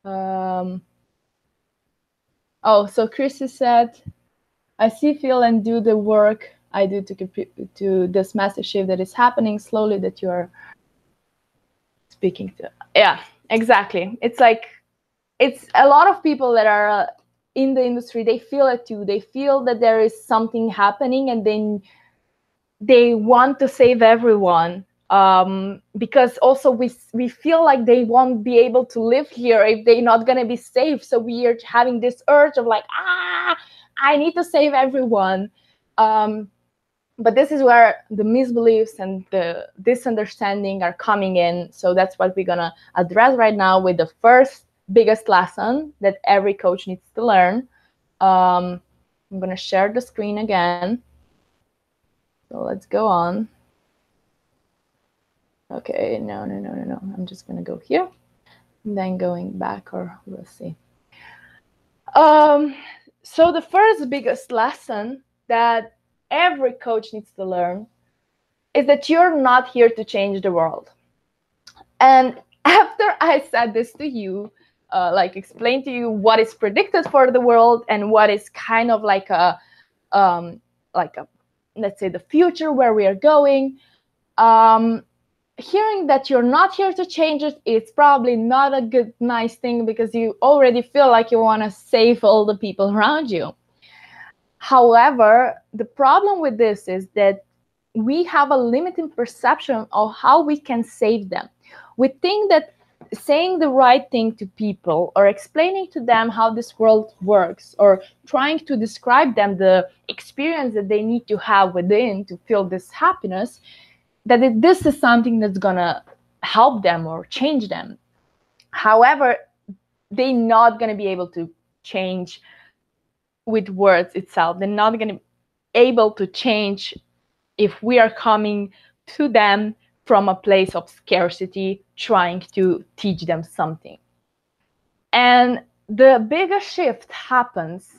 so Chrissy said, I see, feel, and do the work I do to this massive shift that is happening slowly that you are speaking to. Yeah, exactly. It's like, it's a lot of people that are in the industry, they feel it too. They feel that there is something happening, and then they want to save everyone, because also we feel like they won't be able to live here if they're not going to be safe. So we are having this urge of like, I need to save everyone. But this is where the misbeliefs and the misunderstanding are coming in. So that's what we're going to address right now with the first biggest lesson that every coach needs to learn. I'm going to share the screen again. So let's go on. Okay, no. I'm just going to go here and then going back, or we'll see. So the first biggest lesson that every coach needs to learn is that you're not here to change the world. And after I said this to you, like explain to you what is predicted for the world and what is kind of like a let's say the future where we are going, hearing that you're not here to change it, it's probably not a good, nice thing, because you already feel like you want to save all the people around you. However, the problem with this is that we have a limiting perception of how we can save them. We think that saying the right thing to people, or explaining to them how this world works, or trying to describe them the experience that they need to have within to feel this happiness, that this is something that's gonna help them or change them. However, they're not gonna be able to change with words itself. They're not gonna be able to change if we are coming to them from a place of scarcity, trying to teach them something. And the biggest shift happens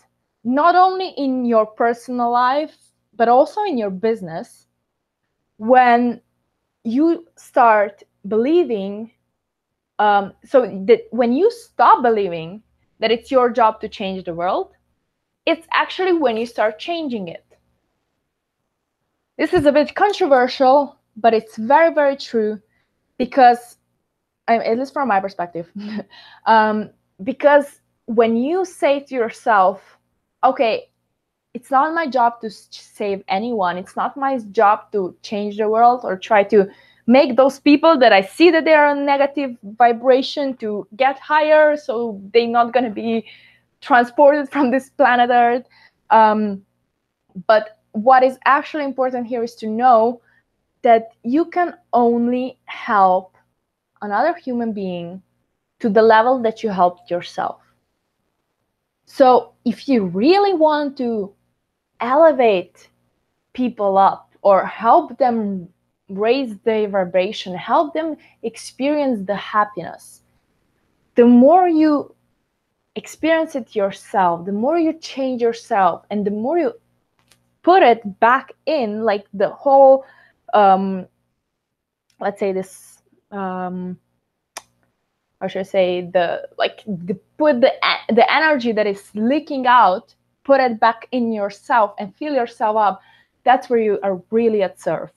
not only in your personal life, but also in your business, when you start believing, so that when you stop believing that it's your job to change the world, it's actually when you start changing it. This is a bit controversial, but it's very, very true, because, at least from my perspective, because when you say to yourself, okay, it's not my job to save anyone, it's not my job to change the world or try to make those people that I see that they're on negative vibration to get higher, so they're not going to be transported from this planet Earth. But what is actually important here is to know that you can only help another human being to the level that you helped yourself. So if you really want to elevate people up, or help them raise their vibration, help them experience the happiness, the more you experience it yourself, the more you change yourself, and the more you put it back in, like the whole, let's say this, or should I say, put the energy that is leaking out, put it back in yourself and fill yourself up. That's where you are really at serve.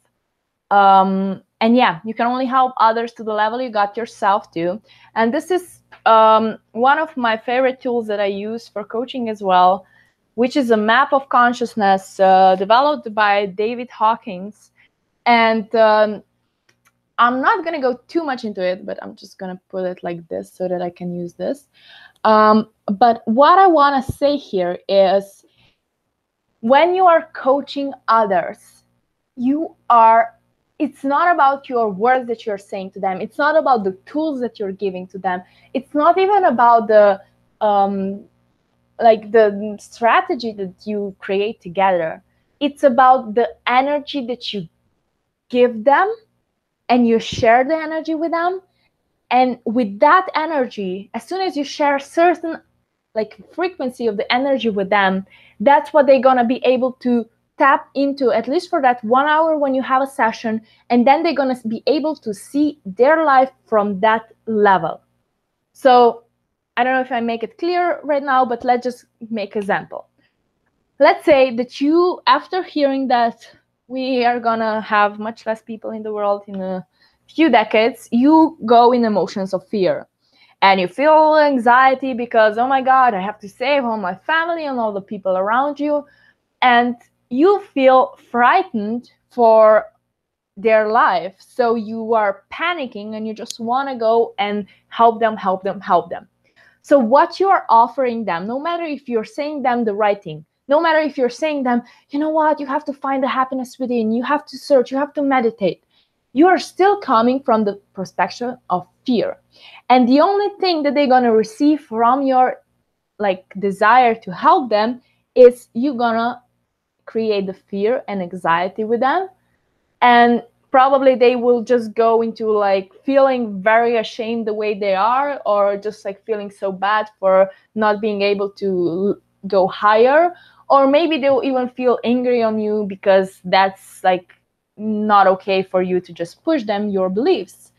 And yeah, you can only help others to the level you got yourself to. And this is one of my favorite tools that I use for coaching as well, which is a map of consciousness developed by David Hawkins. And I'm not going to go too much into it, but I'm just going to put it like this so that I can use this. But what I want to say here is, when you are coaching others, it's not about your words that you're saying to them. It's not about the tools that you're giving to them. It's not even about the strategy that you create together. It's about the energy that you give them, and you share the energy with them. And with that energy, as soon as you share a certain frequency of the energy with them, that's what they're gonna be able to tap into, at least for that 1 hour when you have a session. And then they're gonna be able to see their life from that level. So I don't know if I make it clear right now, but let's just make an example. Let's say that you, after hearing that we are gonna have much less people in the world in a few decades, you go in emotions of fear. And you feel anxiety because, oh my God, I have to save all my family and all the people around you. And you feel frightened for their life. So you are panicking and you just want to go and help them. So what you are offering them, no matter if you're saying them the right thing, no matter if you're saying them, you know what, you have to find the happiness within, you have to search, you have to meditate, you are still coming from the perspective of fear. And the only thing that they're going to receive from your desire to help them is you're going to create the fear and anxiety with them. And probably they will just go into feeling very ashamed the way they are, or just feeling so bad for not being able to go higher. Or maybe they'll even feel angry on you because that's not okay for you to just push them your beliefs.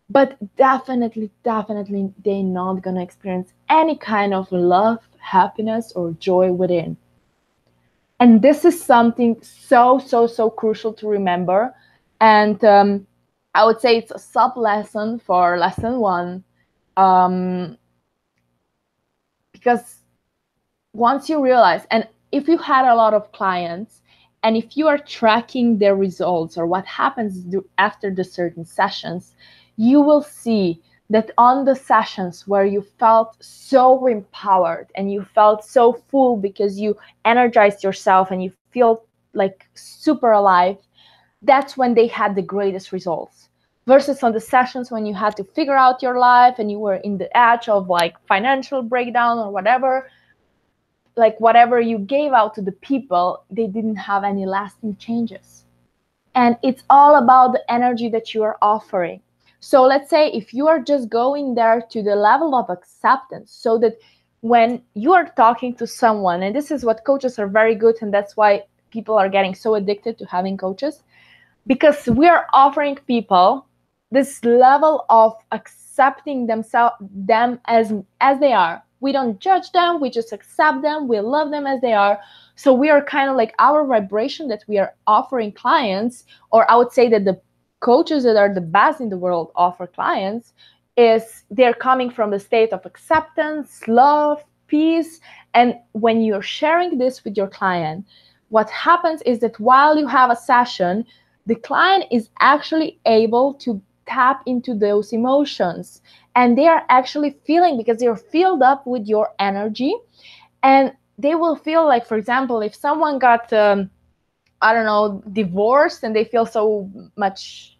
But definitely, they're not going to experience any kind of love, happiness, or joy within. And this is something so crucial to remember. And I would say it's a sub lesson for lesson 1, because once you realize, and if you had a lot of clients, and if you are tracking their results or what happens after the certain sessions, you will see that on the sessions where you felt so empowered and you felt so full because you energized yourself and you feel like super alive, that's when they had the greatest results. Versus on the sessions when you had to figure out your life and you were in the edge of like financial breakdown or whatever, like whatever you gave out to the people, they didn't have any lasting changes. And it's all about the energy that you are offering. So let's say if you are just going there to the level of acceptance, so that when you are talking to someone, and this is what coaches are very good, and that's why people are getting so addicted to having coaches, because we are offering people this level of accepting them as they are. We don't judge them, we just accept them, we love them as they are. So we are kind of like, our vibration that we are offering clients, or I would say that the coaches that are the best in the world offer clients, is they're coming from the state of acceptance, love, peace. And when you're sharing this with your client, what happens is that while you have a session, the client is actually able to tap into those emotions, and they are actually feeling, because they're filled up with your energy, and they will feel like, for example, if someone got I don't know, divorced, and they feel so much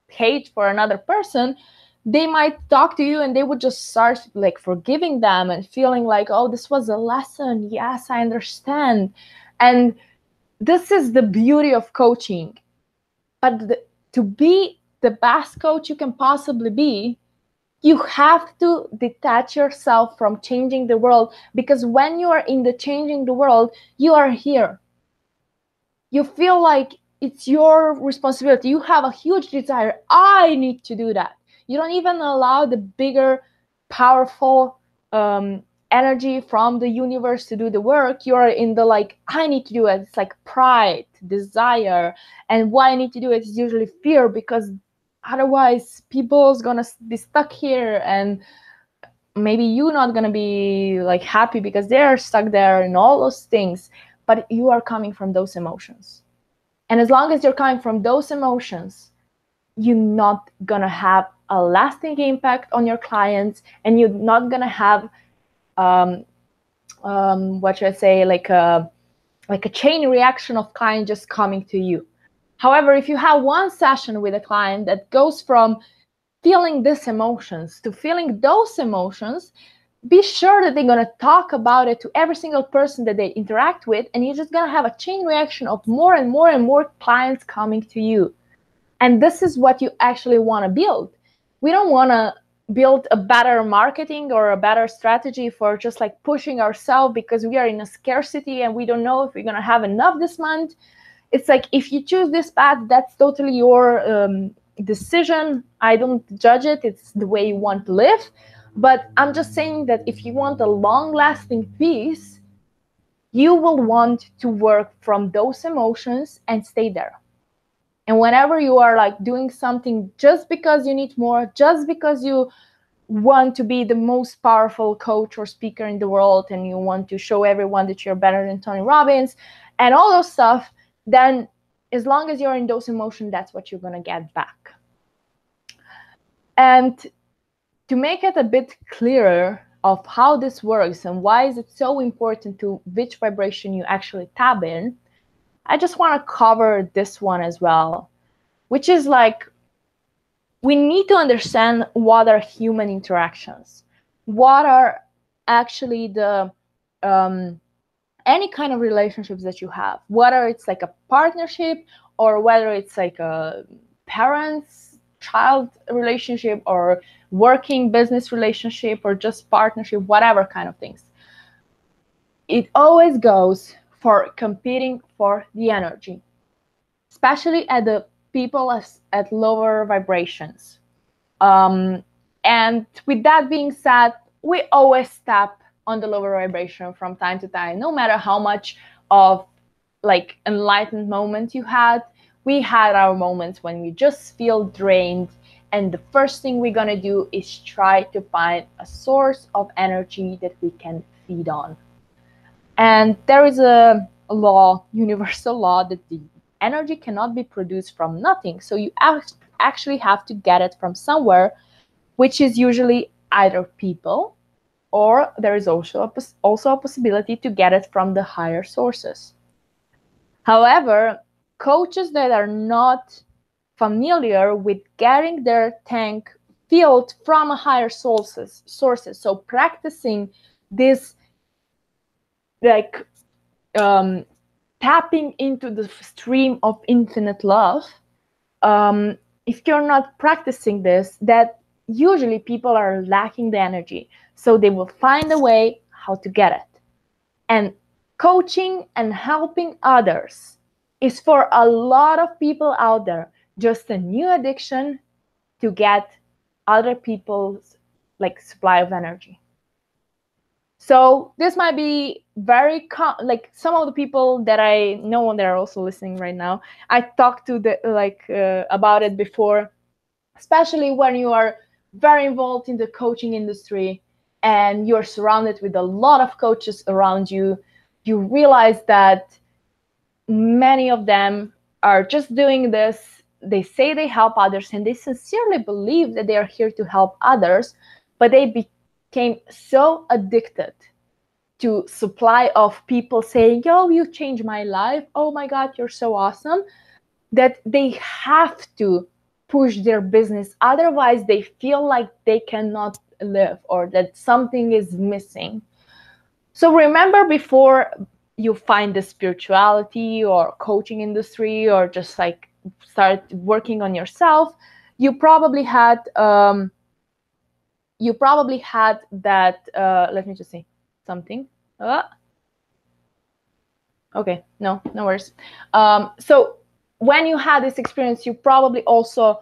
hate for another person, they might talk to you and they would just start like forgiving them and feeling like, oh, this was a lesson, yes, I understand. And this is the beauty of coaching. But to be the best coach you can possibly be, you have to detach yourself from changing the world, because when you are in the changing the world, you are here. You feel like it's your responsibility. You have a huge desire. I need to do that. You don't even allow the bigger, powerful energy from the universe to do the work. You're in the like, I need to do it. It's like pride, desire. And why I need to do it is usually fear, because otherwise people's gonna be stuck here, and maybe you're not gonna be like happy because they're stuck there, and all those things. But you are coming from those emotions. And as long as you're coming from those emotions, you're not gonna have a lasting impact on your clients, and you're not gonna have what should I say, like a chain reaction of client just coming to you. However, if you have one session with a client that goes from feeling these emotions to feeling those emotions, be sure that they're going to talk about it to every single person that they interact with, and you're just going to have a chain reaction of more and more and more clients coming to you. And this is what you actually want to build. We don't want to build a better marketing or a better strategy for just like pushing ourselves because we are in a scarcity and we don't know if we're going to have enough this month. It's like, if you choose this path, that's totally your decision. I don't judge it. It's the way you want to live. But I'm just saying that if you want a long-lasting peace, you will want to work from those emotions and stay there. And whenever you are like doing something just because you need more, just because you want to be the most powerful coach or speaker in the world, and you want to show everyone that you're better than Tony Robbins and all those stuff, then as long as you're in those emotions, that's what you're going to get back. And to make it a bit clearer of how this works and why is it so important to which vibration you actually tap in, I just want to cover this one as well, which is like, we need to understand what are human interactions. What are actually the any kind of relationships that you have, whether it's like a partnership or whether it's like a parents-child relationship or working business relationship or just partnership, whatever kind of things. It always goes for competing for the energy, especially at the people at lower vibrations. And with that being said, we always tap on the lower vibration from time to time, no matter how much of like enlightened moment you had. we had our moments when we just feel drained, and the first thing we're going to do is try to find a source of energy that we can feed on. And there is a law, universal law, that the energy cannot be produced from nothing. So you actually have to get it from somewhere, which is usually either people, or there is also a possibility to get it from the higher sources. However, coaches that are not familiar with getting their tank filled from higher sources, so practicing this, like tapping into the stream of infinite love, if you're not practicing this, that usually people are lacking the energy, so they will find a way how to get it. And coaching and helping others is, for a lot of people out there, just a new addiction to get other people's like supply of energy. So this might be very like some of the people that I know that are also listening right now, I talked to about it before, especially when you are very involved in the coaching industry and you're surrounded with a lot of coaches around you. You realize that many of them are just doing this. They say they help others and they sincerely believe that they are here to help others, but they became so addicted to supply of people saying, yo, you changed my life, oh my god, you're so awesome, that they have to push their business, otherwise they feel like they cannot live or that something is missing. So remember, before you find the spirituality or coaching industry or just like start working on yourself, you probably had that let me just say something. Okay, no worries. So when you had this experience, you probably also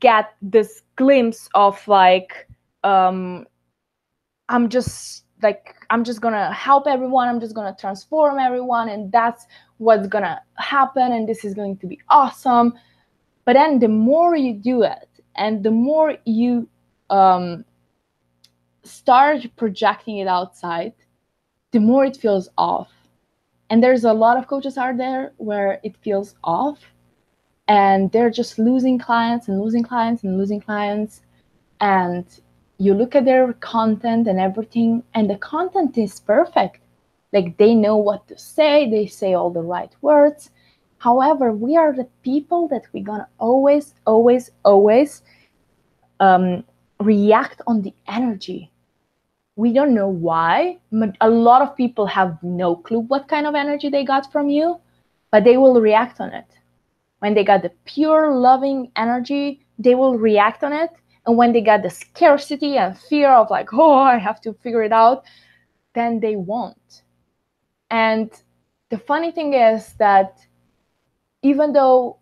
get this glimpse of like, I'm just gonna help everyone, I'm just gonna transform everyone, and that's what's gonna happen, and this is going to be awesome. But then the more you do it and the more you start projecting it outside, the more it feels off. And there's a lot of coaches out there where it feels off and they're just losing clients and losing clients and losing clients. And you look at their content and everything, and the content is perfect. Like, they know what to say, they say all the right words. However, we are the people that we're gonna always react on the energy. We don't know why. A lot of people have no clue what kind of energy they got from you, but they will react on it. When they got the pure loving energy, they will react on it. And when they got the scarcity and fear of like, oh, I have to figure it out, then they won't. And the funny thing is that even though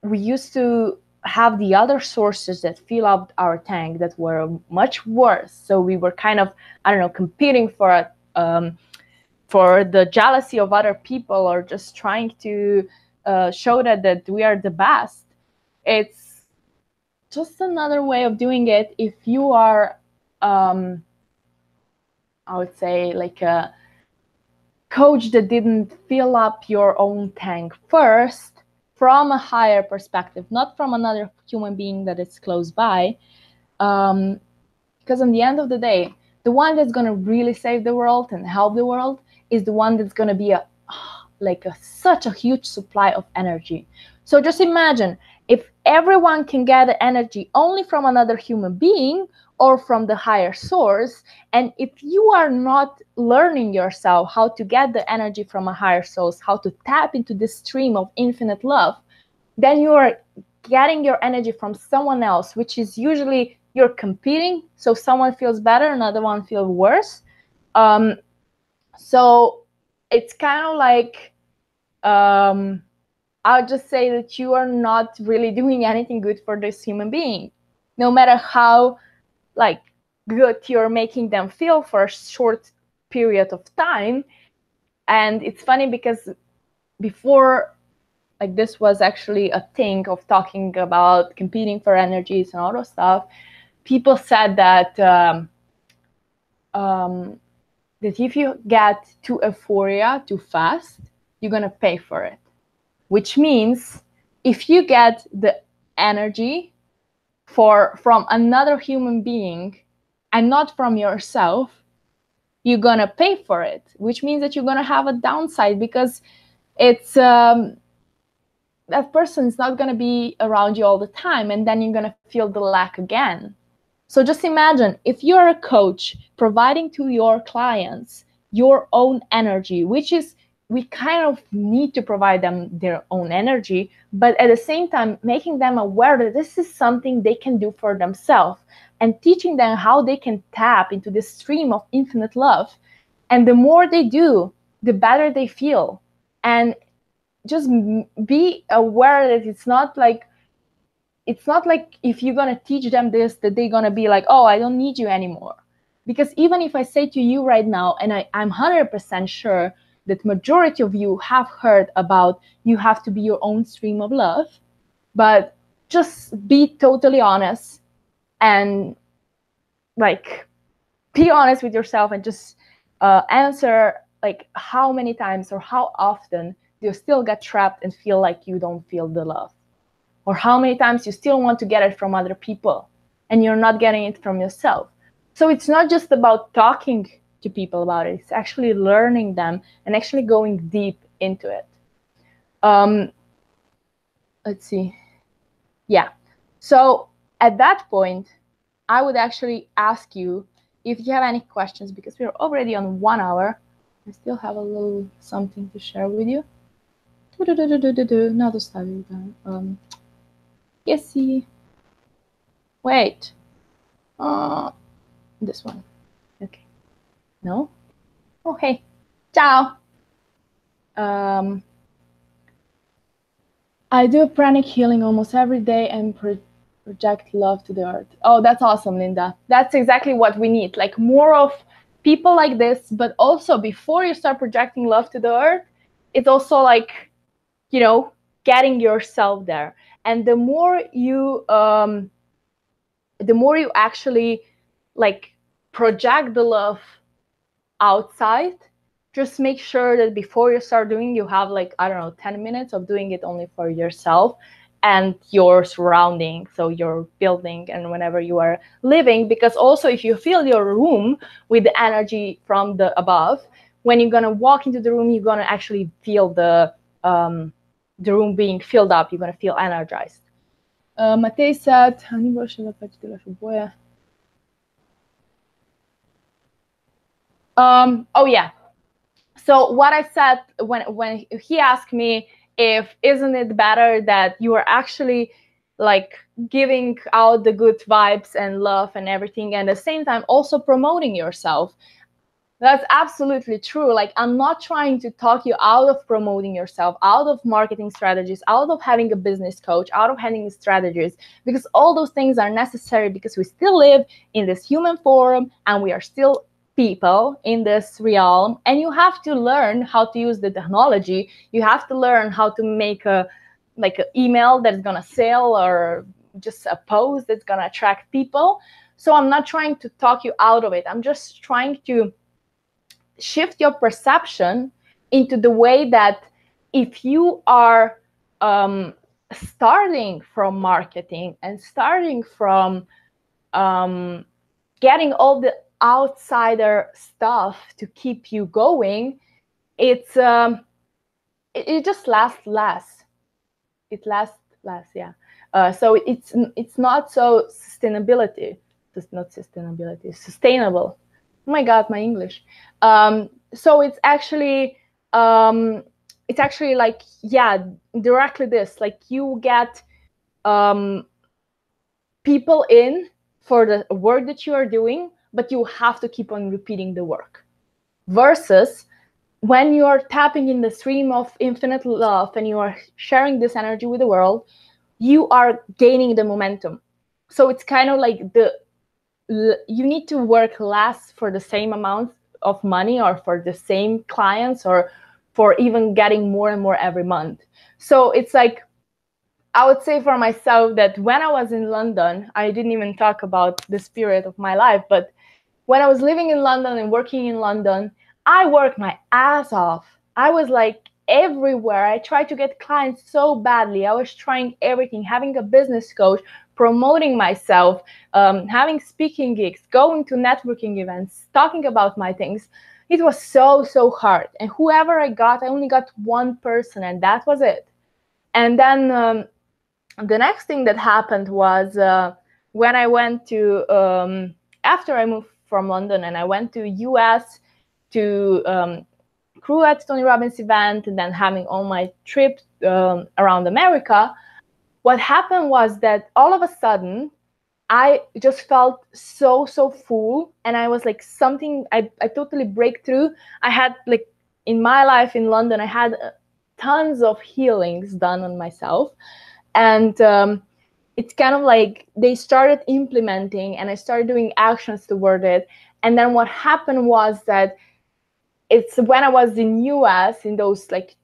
we used to have the other sources that fill up our tank that were much worse, so we were kind of, I don't know, competing for the jealousy of other people, or just trying to show that we are the best. It's just another way of doing it. If you are, I would say, like a coach that didn't fill up your own tank first from a higher perspective, not from another human being that is close by. Because in the end of the day, the one that's going to really save the world and help the world is the one that's going to be such a huge supply of energy. So just imagine, if everyone can get energy only from another human being or from the higher source, and if you are not learning yourself how to get the energy from a higher source, how to tap into this stream of infinite love, then you are getting your energy from someone else, which is usually you're competing. So someone feels better, another one feels worse. So it's kind of like, I'll just say that you are not really doing anything good for this human being, no matter how like good you're making them feel for a short period of time. And it's funny because before like this was actually a thing of talking about competing for energies and all those stuff, people said that that if you get to euphoria too fast, you're gonna pay for it. Which means if you get the energy from another human being and not from yourself, you're gonna pay for it. Which means that you're gonna have a downside, because it's that person's not gonna be around you all the time, and then you're gonna feel the lack again. So just imagine if you're a coach providing to your clients your own energy, which is, we kind of need to provide them their own energy, but at the same time making them aware that this is something they can do for themselves, and teaching them how they can tap into this stream of infinite love. And the more they do, the better they feel. And just be aware that it's not like if you're going to teach them this, that they're going to be like, oh, I don't need you anymore. Because even if I say to you right now, and I'm 100% sure that majority of you have heard about you have to be your own stream of love, but just be totally honest and like be honest with yourself, and just answer like how many times or how often do you still get trapped and feel like you don't feel the love. Or how many times you still want to get it from other people and you're not getting it from yourself. So it's not just about talking to people about it. It's actually learning them and actually going deep into it. Let's see. Yeah. So at that point, I would actually ask you if you have any questions, because we're already on 1 hour. I still have a little something to share with you. Now to start Yes, see. Wait. This one. Okay. No? Oh, hey. Ciao. I do pranic healing almost every day and project love to the earth. Oh, that's awesome, Linda. That's exactly what we need. Like more of people like this, but also before you start projecting love to the earth, it's also like, you know, getting yourself there. And the more you actually like project the love outside, just make sure that before you start doing, you have like, I don't know, 10 minutes of doing it only for yourself and your surrounding, so your building and whenever you are living. Because also if you fill your room with the energy from the above, when you're gonna walk into the room, you're gonna actually feel the room being filled up. You're gonna feel energized. Matej said, oh yeah. So what I said when he asked me if isn't it better that you are actually like giving out the good vibes and love and everything, and at the same time also promoting yourself. That's absolutely true. Like, I'm not trying to talk you out of promoting yourself, out of marketing strategies, out of having a business coach, out of having strategies, because all those things are necessary, because we still live in this human form and we are still people in this realm. And you have to learn how to use the technology. You have to learn how to make an email that's going to sell, or just a post that's going to attract people. So I'm not trying to talk you out of it. I'm just trying to shift your perception into the way that if you are starting from marketing and starting from getting all the outsider stuff to keep you going, it just lasts less. It lasts less, yeah. So it's not so sustainability. It's not sustainability. It's sustainable. Oh my God, my English. So it's actually like, yeah, directly this, like you get people in for the work that you are doing, but you have to keep on repeating the work. Versus when you are tapping in the stream of infinite love and you are sharing this energy with the world, you are gaining the momentum. So it's kind of like you need to work less for the same amount of money, or for the same clients, or for even getting more and more every month. So it's like, I would say for myself that when I was in London, I didn't even talk about this period of my life, but when I was living in London and working in London, I worked my ass off. I was like everywhere. I tried to get clients so badly. I was trying everything, having a business coach, promoting myself, having speaking gigs, going to networking events, talking about my things. It was so, so hard. And whoever I got, I only got one person, and that was it. And then the next thing that happened was when I went to, after I moved from London and I went to US to crew at Tony Robbins event and then having all my trips around America, what happened was that all of a sudden, I just felt so, so full. And I was like something, I totally break through. I had like in my life in London, I had tons of healings done on myself. And it's kind of like they started implementing and I started doing actions toward it. And then what happened was that it's when I was in US in those like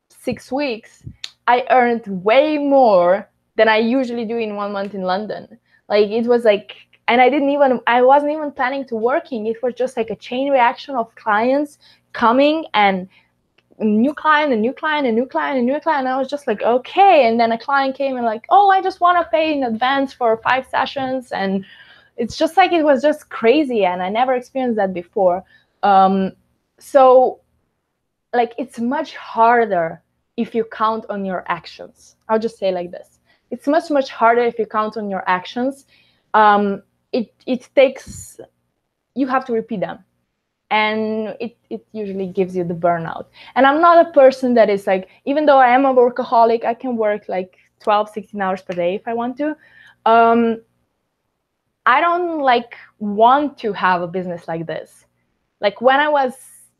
6 weeks, I earned way more than I usually do in 1 month in London. Like it was like, and I wasn't even planning to working. It was just like a chain reaction of clients coming and new client, a new client, a new client, a new client. And I was just like, okay. And then a client came and like, oh, I just want to pay in advance for 5 sessions. And it's just like, it was just crazy. And I never experienced that before. So like, it's much harder if you count on your actions. I'll just say like this. It's much, much harder if you count on your actions. It takes, you have to repeat them. And it usually gives you the burnout. And I'm not a person that is like, even though I am a workaholic, I can work like 12, 16 hours per day if I want to. I don't like want to have a business like this. Like when I was,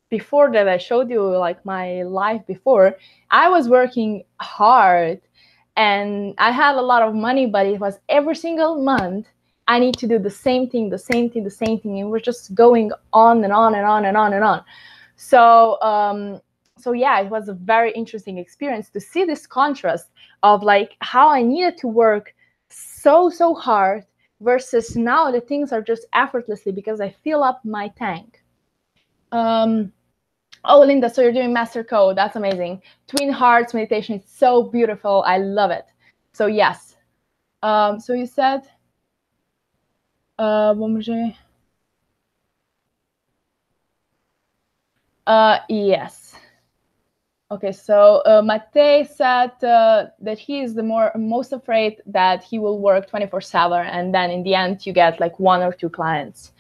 before that I showed you like my life before, I was working hard and I had a lot of money, but it was every single month I need to do the same thing, the same thing, the same thing. And we're just going on and on and on and on and on. So, so yeah, it was a very interesting experience to see this contrast of like how I needed to work so, so hard versus now the things are just effortlessly because I fill up my tank. Oh, Linda, so you're doing Master Code. That's amazing. Twin Hearts meditation is so beautiful. I love it. So yes. So you said, yes. Okay, so Matej said that he is the most afraid that he will work 24/7 and then in the end you get like 1 or 2 clients.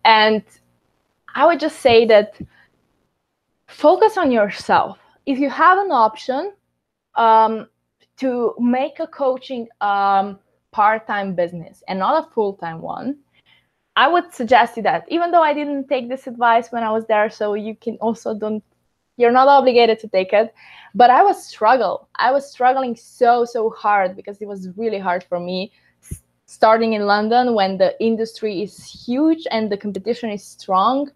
And I would just say that focus on yourself. If you have an option to make a coaching part-time business and not a full-time one, I would suggest you that, even though I didn't take this advice when I was there, so you can also you're not obligated to take it, but I was struggling so hard because it was really hard for me starting in London when the industry is huge and the competition is strong.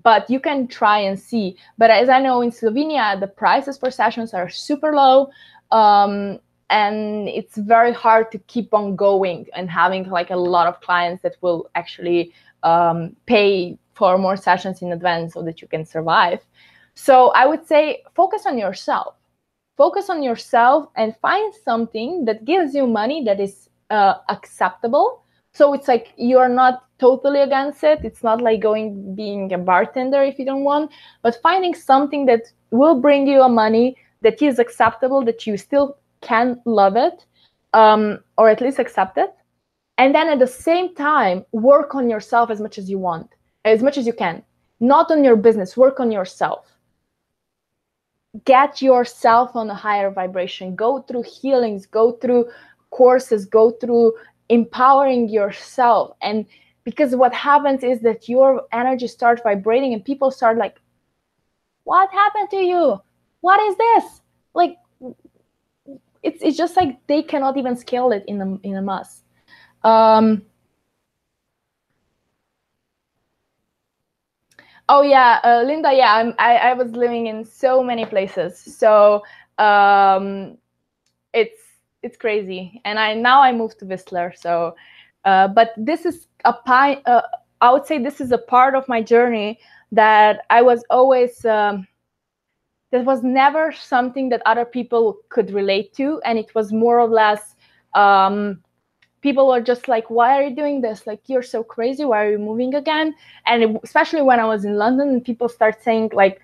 But you can try and see. But as I know in Slovenia, the prices for sessions are super low. And it's very hard to keep on going and having like a lot of clients that will actually pay for more sessions in advance so that you can survive. So I would say focus on yourself. Focus on yourself and find something that gives you money that is acceptable. So it's like you're not totally against it. It's not like being a bartender if you don't want, but finding something that will bring you a money that is acceptable, that you still can love it, or at least accept it. And then at the same time, work on yourself as much as you want, as much as you can. Not on your business, work on yourself. Get yourself on a higher vibration. Go through healings, go through courses, go through empowering yourself. And because what happens is that your energy starts vibrating and people start like, what happened to you? What is this? Like, it's just like they cannot even scale it in a mass. Oh yeah, Linda. Yeah, I was living in so many places, so um, it's crazy. And I moved to Whistler. So, but this is I would say this is a part of my journey that I was always. That was never something that other people could relate to, and it was more or less. People were just like, why are you doing this? Like, you're so crazy. Why are you moving again? And especially when I was in London, and people start saying like,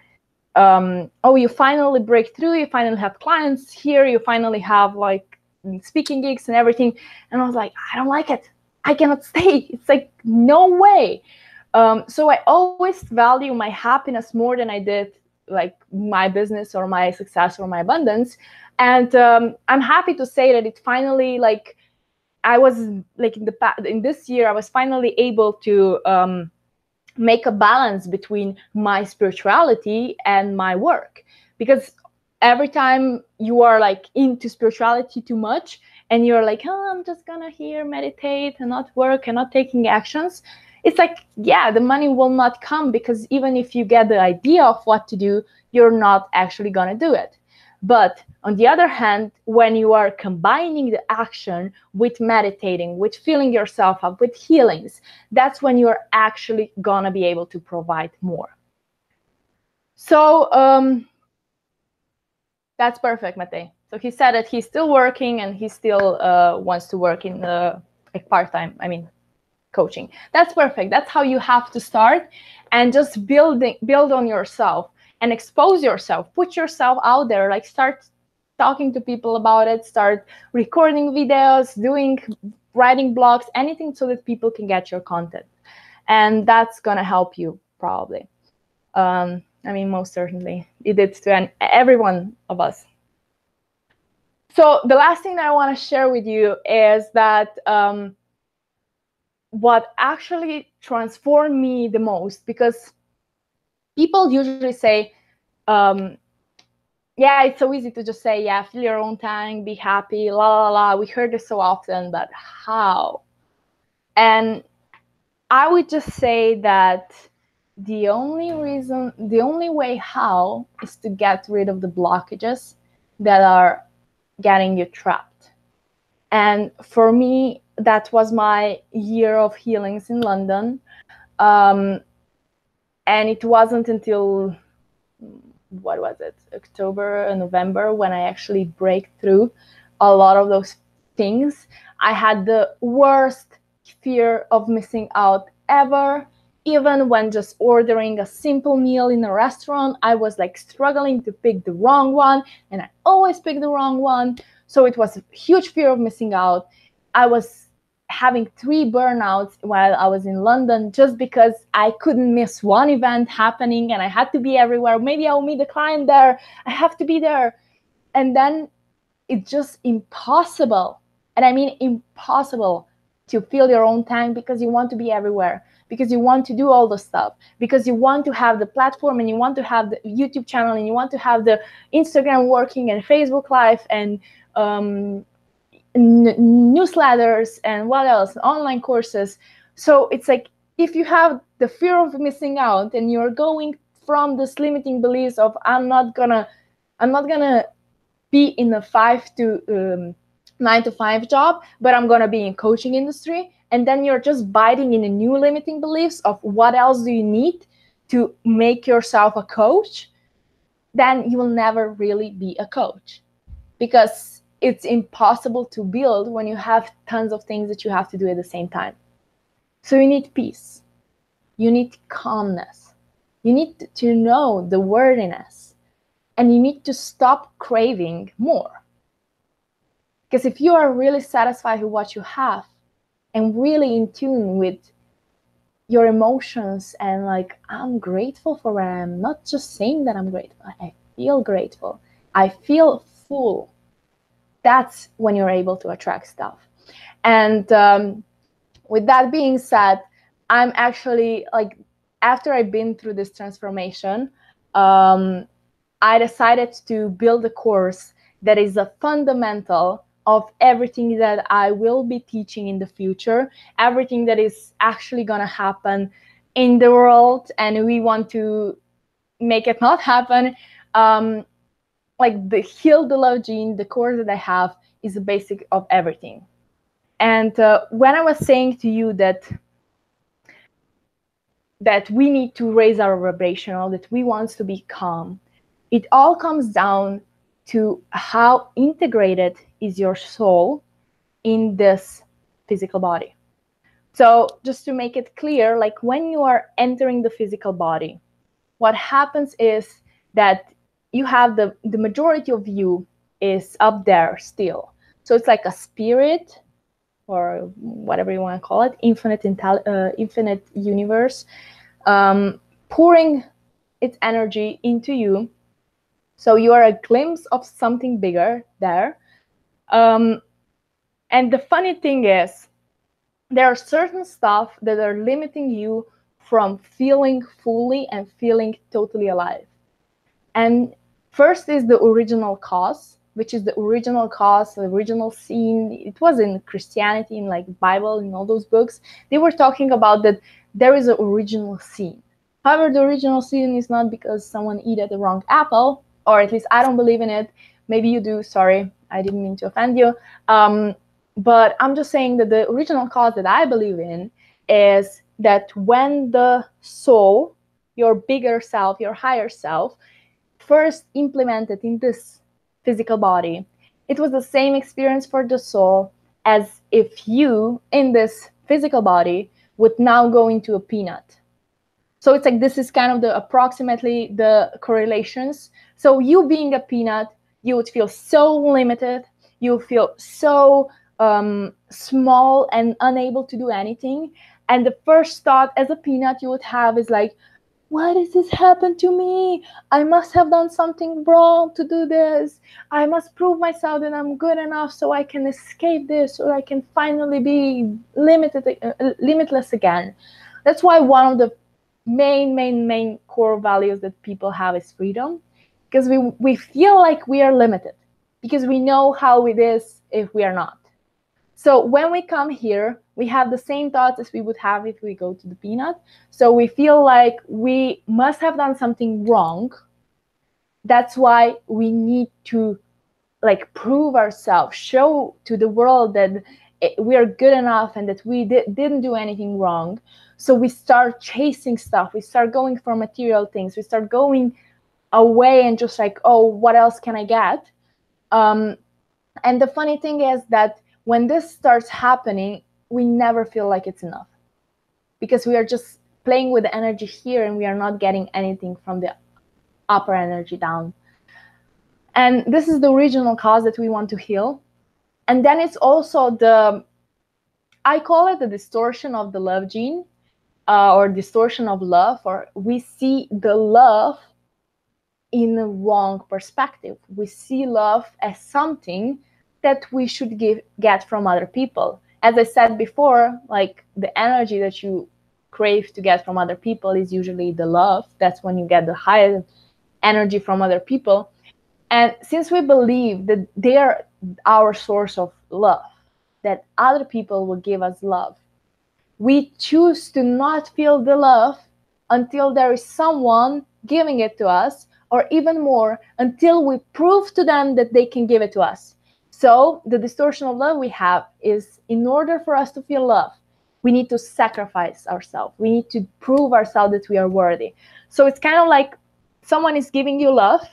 oh, you finally break through, you finally have clients here, you finally have like speaking gigs and everything. And I was like, I don't like it. I cannot stay. It's like, no way. So I always value my happiness more than I did like my business or my success or my abundance. And I'm happy to say that it finally like, I was like in this year, I was finally able to make a balance between my spirituality and my work. Because every time you are like into spirituality too much and you're like, oh, I'm just gonna here meditate and not work and not taking actions, it's like, yeah, the money will not come, because even if you get the idea of what to do, you're not actually gonna do it. But on the other hand, when you are combining the action with meditating, with filling yourself up, with healings, that's when you're actually gonna be able to provide more. So that's perfect, Mate. So he said that he's still working and he still wants to work in like part-time, coaching. That's perfect. That's how you have to start, and just build on yourself and expose yourself, put yourself out there, like start talking to people about it, start recording videos, writing blogs, anything so that people can get your content. And that's gonna help you probably. Most certainly it did to every one of us. So the last thing that I want to share with you is that what actually transformed me the most, because people usually say, yeah, it's so easy to just say, yeah, feel your own thing, be happy, la la la. We heard this so often, but how? And I would just say that the only way how is to get rid of the blockages that are getting you trapped. And for me, that was my year of healings in London. And it wasn't until, what was it, October and November, when I actually break through a lot of those things. I had the worst fear of missing out ever. Even when just ordering a simple meal in a restaurant, I was like struggling to pick the wrong one, and I always pick the wrong one. So it was a huge fear of missing out. I was having 3 burnouts while I was in London just because I couldn't miss one event happening and I had to be everywhere. Maybe I'll meet the client there. I have to be there. And then it's just impossible. And I mean impossible to fill your own time, because you want to be everywhere, because you want to do all the stuff, because you want to have the platform and you want to have the YouTube channel and you want to have the Instagram working and Facebook Live and newsletters and what else, online courses. So it's like, if you have the fear of missing out and you're going from this limiting beliefs of I'm not gonna be in a 9 to 5 job, but I'm gonna be in coaching industry, and then you're just biting in a new limiting beliefs of what else do you need to make yourself a coach, then you will never really be a coach, because it's impossible to build when you have tons of things that you have to do at the same time. So you need peace. You need calmness. You need to know the worthiness. And you need to stop craving more. Because if you are really satisfied with what you have and really in tune with your emotions and like, I'm grateful for where I am, not just saying that I'm grateful, I feel grateful, I feel full, that's when you're able to attract stuff. And with that being said, I'm actually like, after I've been through this transformation, I decided to build a course that is a fundamental of everything that I will be teaching in the future, everything that is actually going to happen in the world and we want to make it not happen, like the heal the love gene, the core that I have, is the basic of everything. And when I was saying to you that we need to raise our vibration, or that we want to be calm, it all comes down to how integrated is your soul in this physical body. So just to make it clear, like when you are entering the physical body, what happens is that you have the majority of you is up there still. So it's like a spirit, or whatever you want to call it, infinite universe, pouring its energy into you. So you are a glimpse of something bigger there. And the funny thing is, there are certain stuff that are limiting you from feeling fully and feeling totally alive. And first is the original cause, which is the original cause, the original sin. It was in Christianity, in like Bible, in all those books. They were talking about that there is an original sin. However, the original sin is not because someone ate the wrong apple, or at least I don't believe in it. Maybe you do. Sorry, I didn't mean to offend you. But I'm just saying that the original cause that I believe in is that when the soul, your bigger self, your higher self, first implemented in this physical body, it was the same experience for the soul as if you, in this physical body, would now go into a peanut. So it's like this is kind of the approximately the correlations. So you being a peanut, you would feel so limited, you feel so small and unable to do anything. And the first thought as a peanut you would have is like, why does this happen to me? I must have done something wrong to do this. I must prove myself that I'm good enough so I can escape this, or I can finally be limitless again. That's why one of the main core values that people have is freedom, because we feel like we are limited, because we know how it is if we are not. So when we come here, we have the same thoughts as we would have if we go to the peanut. So we feel like we must have done something wrong. That's why we need to like prove ourselves, show to the world that we are good enough and that we didn't do anything wrong. So we start chasing stuff. We start going for material things. We start going away and just like, oh, what else can I get? And the funny thing is that when this starts happening, we never feel like it's enough, because we are just playing with the energy here and we are not getting anything from the upper energy down. And this is the original cause that we want to heal. And then it's also I call it the distortion of the love gene, or distortion of love, or we see the love in a wrong perspective. We see love as something that we should get from other people. As I said before, like the energy that you crave to get from other people is usually the love. That's when you get the highest energy from other people. And since we believe that they are our source of love, that other people will give us love, we choose to not feel the love until there is someone giving it to us, or even more, until we prove to them that they can give it to us. So the distortion of love we have is, in order for us to feel love, we need to sacrifice ourselves. We need to prove ourselves that we are worthy. So it's kind of like someone is giving you love,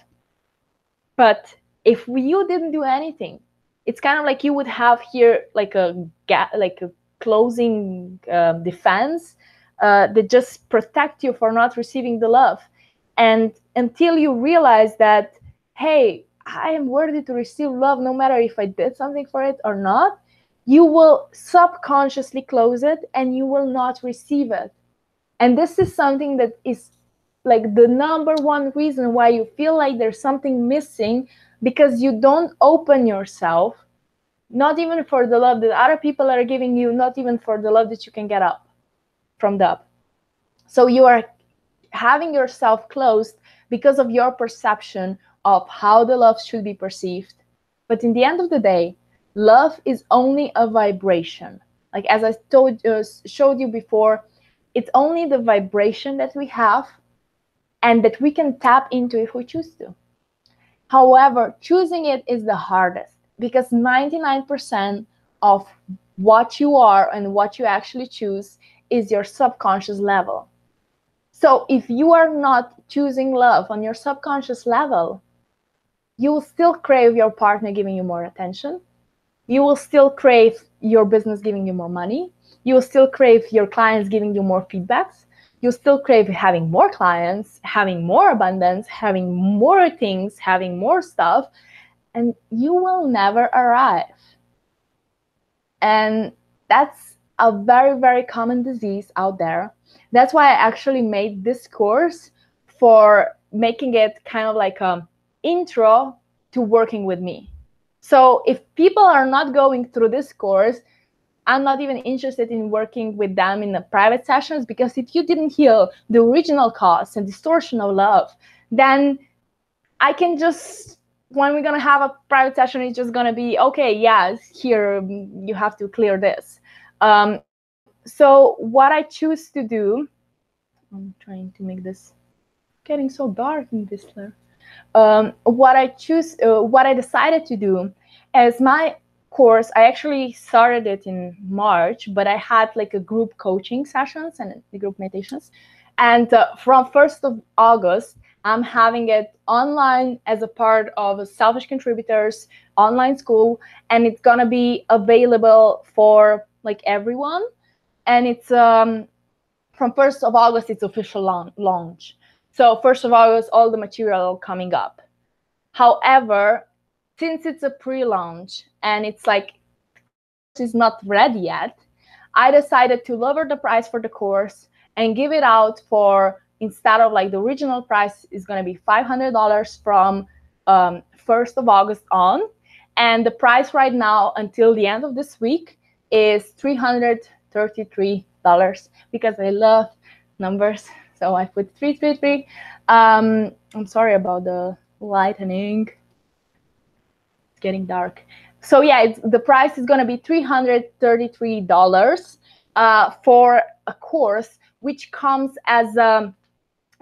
but if you didn't do anything, it's kind of like you would have here like a closing defense that just protect you for not receiving the love. And until you realize that, hey, I am worthy to receive love no matter if I did something for it or not, you will subconsciously close it and you will not receive it. And this is something that is like the number one reason why you feel like there's something missing, because you don't open yourself, not even for the love that other people are giving you, not even for the love that you can get up from the up. So you are having yourself closed because of your perception of how the love should be perceived. But in the end of the day, love is only a vibration. Like as I showed you before, It's only the vibration that we have and that we can tap into if we choose to. However, choosing it is the hardest because 99% of what you are and what you actually choose is your subconscious level. So if you are not choosing love on your subconscious level, you will still crave your partner giving you more attention. You will still crave your business giving you more money. You will still crave your clients giving you more feedbacks. You'll still crave having more clients, having more abundance, having more things, having more stuff, and you will never arrive. And that's a very, very common disease out there. That's why I actually made this course, for making it kind of like an intro to working with me. So if people are not going through this course, I'm not even interested in working with them in the private sessions, because if you didn't heal the original cause and distortion of love, then I can just, when we're going to have a private session, it's just going to be, okay, yes, here, you have to clear this. So what I choose to do, I'm trying to make this getting so dark in this layer. What I decided to do is my course. I actually started it in March, but I had like a group coaching sessions and the group meditations. And from 1st of August, I'm having it online as a part of a Selfish Contributors online school, and it's gonna be available for like everyone. And it's from 1st of August, it's official launch. So 1st of August, all the material coming up. However, since it's a pre-launch and it's like the course is not ready yet, I decided to lower the price for the course and give it out for, instead of like the original price is going to be $500 from 1st of August on. And the price right now until the end of this week is $333, because I love numbers. So I put 333. I'm sorry about the lightening. It's getting dark. So yeah, the price is going to be $333 for a course, which comes as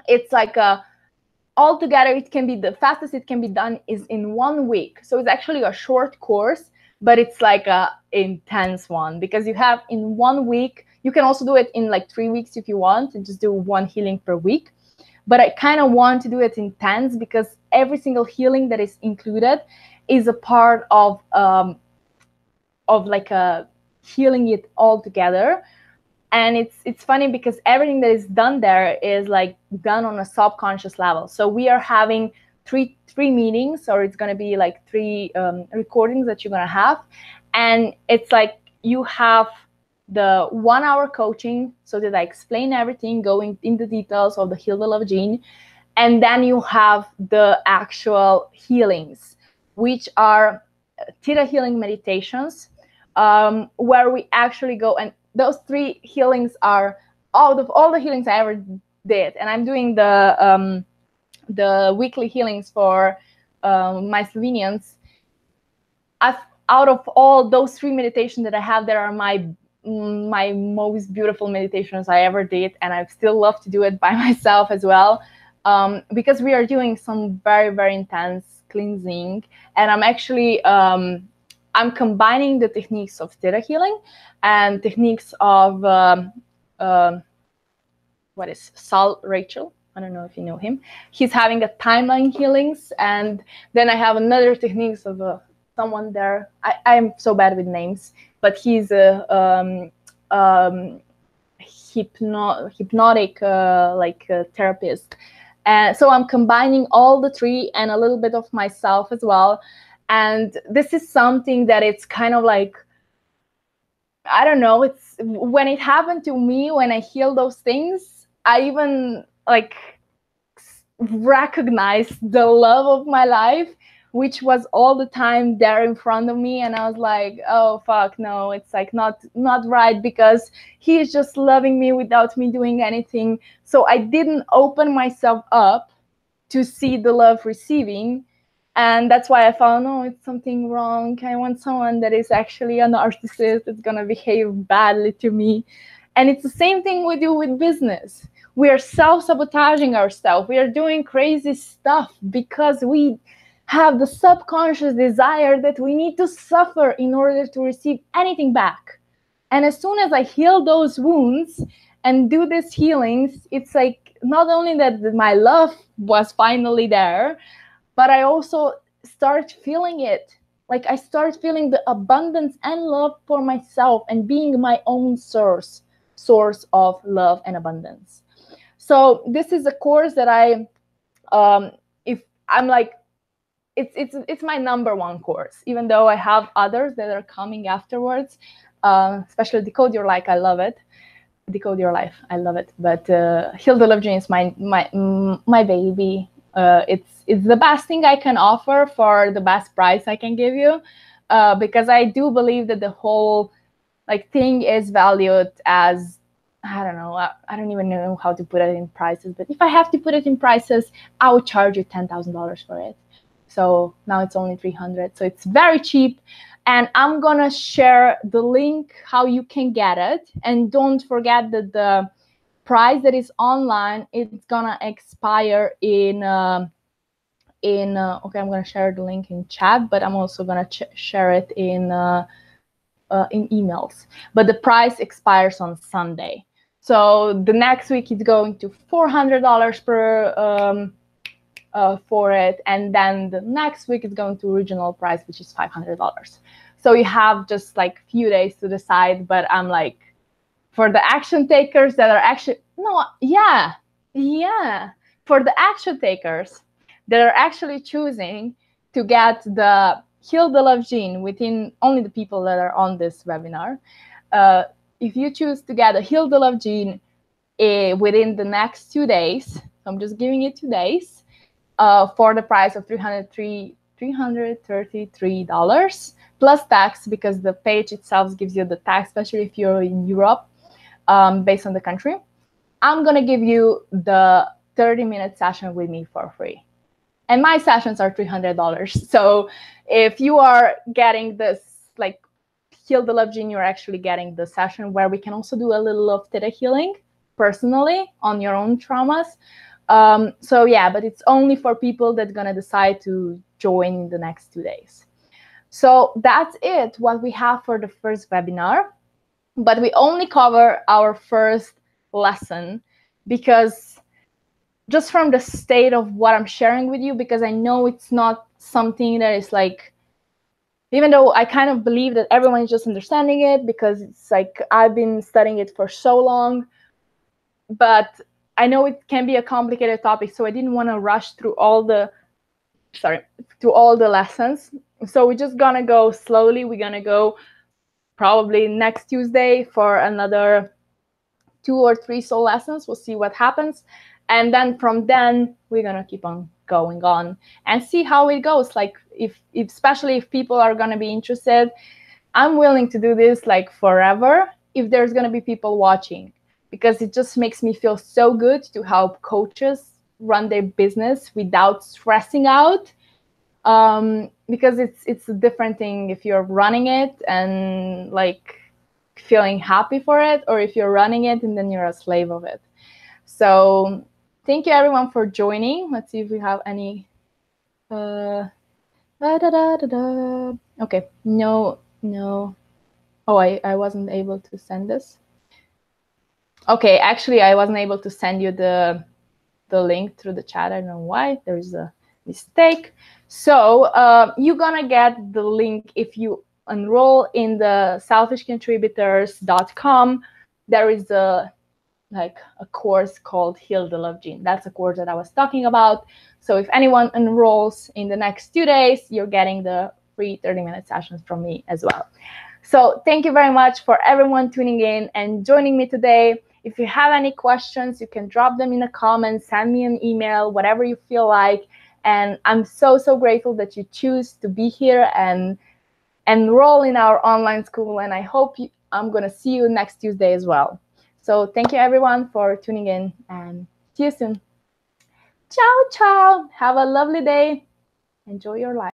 it's like a, altogether it can be, the fastest it can be done is in 1 week. So it's actually a short course, but it's like a intense one, because you have in 1 week, you can also do it in like 3 weeks if you want, and just do one healing per week. But I kind of want to do it intense, because every single healing that is included is a part of like a healing it all together. And it's funny because everything that is done there is like done on a subconscious level. So we are having three meetings, or it's going to be like 3 recordings that you're going to have. And it's like you have the 1 hour coaching, so that I explain everything, going into details of the Heal the Love Gene. And then you have the actual healings, which are theta healing meditations, where we actually go, and those 3 healings are out of all the healings I ever did. And I'm doing the weekly healings for my Slovenians. Out of all those 3 meditations that I have, there are my most beautiful meditations I ever did, and I still love to do it by myself as well, because we are doing some very, very intense cleansing. And I'm actually I'm combining the techniques of theta healing and techniques of what is Sal Rachel. I don't know if you know him. He's having a timeline healings, and then I have another techniques of someone there. I'm so bad with names, but he's a hypnotic therapist. And so I'm combining all the 3 and a little bit of myself as well. And this is something that it's kind of like, I don't know, it's when it happened to me, when I heal those things, I even like recognized the love of my life, which was all the time there in front of me. And I was like, oh fuck, no, it's like not right, because he's just loving me without me doing anything. So I didn't open myself up to see the love receiving. And that's why I found, oh, it's something wrong. I want someone that is actually a narcissist, that's gonna behave badly to me. And it's the same thing we do with business. We are self-sabotaging ourselves. We are doing crazy stuff because we have the subconscious desire that we need to suffer in order to receive anything back. And as soon as I heal those wounds and do these healings, it's like not only that my love was finally there, but I also start feeling it. Like I start feeling the abundance and love for myself and being my own source of love and abundance. So this is a course that if I'm like, it's my number one course, even though I have others that are coming afterwards, especially Decode Your Life. I love it. Decode Your Life. I love it. But Heal the Love Gene is my baby. It's the best thing I can offer for the best price I can give you, because I do believe that the whole thing is valued as, I don't know, I don't even know how to put it in prices, but if I have to put it in prices, I would charge you $10,000 for it. So now it's only $300, so it's very cheap. And I'm gonna share the link how you can get it. And don't forget that the price that is online, it's gonna expire in okay, I'm gonna share the link in chat, but I'm also gonna share it in emails. But the price expires on Sunday. So the next week it's going to $400 per for it, and then the next week it's going to original price, which is $500. So you have just like few days to decide. But I'm like, for the action takers that are actually for the action takers that are actually choosing to get the Heal the Love Gene within only the people that are on this webinar, if you choose to get a Heal the Love Gene within the next 2 days, so I'm just giving it 2 days, for the price of $333 plus tax, because the page itself gives you the tax, especially if you're in Europe, based on the country. I'm going to give you the 30-minute session with me for free. And my sessions are $300. So if you are getting this, like Heal the Love Gene, you're actually getting the session where we can also do a little of theta healing personally on your own traumas. So yeah, but it's only for people that are going to decide to join in the next 2 days. So that's it, what we have for the first webinar. But we only cover our first lesson, because just from the state of what I'm sharing with you, because I know it's not something that is like, even though I kind of believe that everyone is just understanding it, because it's like I've been studying it for so long, but I know it can be a complicated topic, so I didn't want to rush through all the lessons. So we're just gonna go slowly. We're gonna go probably next Tuesday for another 2 or 3 soul lessons. We'll see what happens. And then from then, we're gonna keep on going on and see how it goes. Like especially if people are gonna be interested, I'm willing to do this like forever if there's gonna be people watching, because it just makes me feel so good to help coaches run their business without stressing out. Because it's a different thing if you're running it and like feeling happy for it, or if you're running it and then you're a slave of it. So thank you everyone for joining. Let's see if we have any. Okay, no. Oh, I wasn't able to send this. Okay, actually I wasn't able to send you the link through the chat. I don't know why. There is a mistake. So you're gonna get the link if you enroll in the selfishcontributors.com. There is a course called Heal the Love Gene. That's a course that I was talking about. So if anyone enrolls in the next 2 days, you're getting the free 30-minute sessions from me as well. So thank you very much for everyone tuning in and joining me today. If you have any questions, you can drop them in the comments, send me an email, whatever you feel like. And I'm so grateful that you choose to be here and enroll in our online school. And I hope I'm going to see you next Tuesday as well. So thank you, everyone, for tuning in, and see you soon. Ciao, ciao. Have a lovely day. Enjoy your life.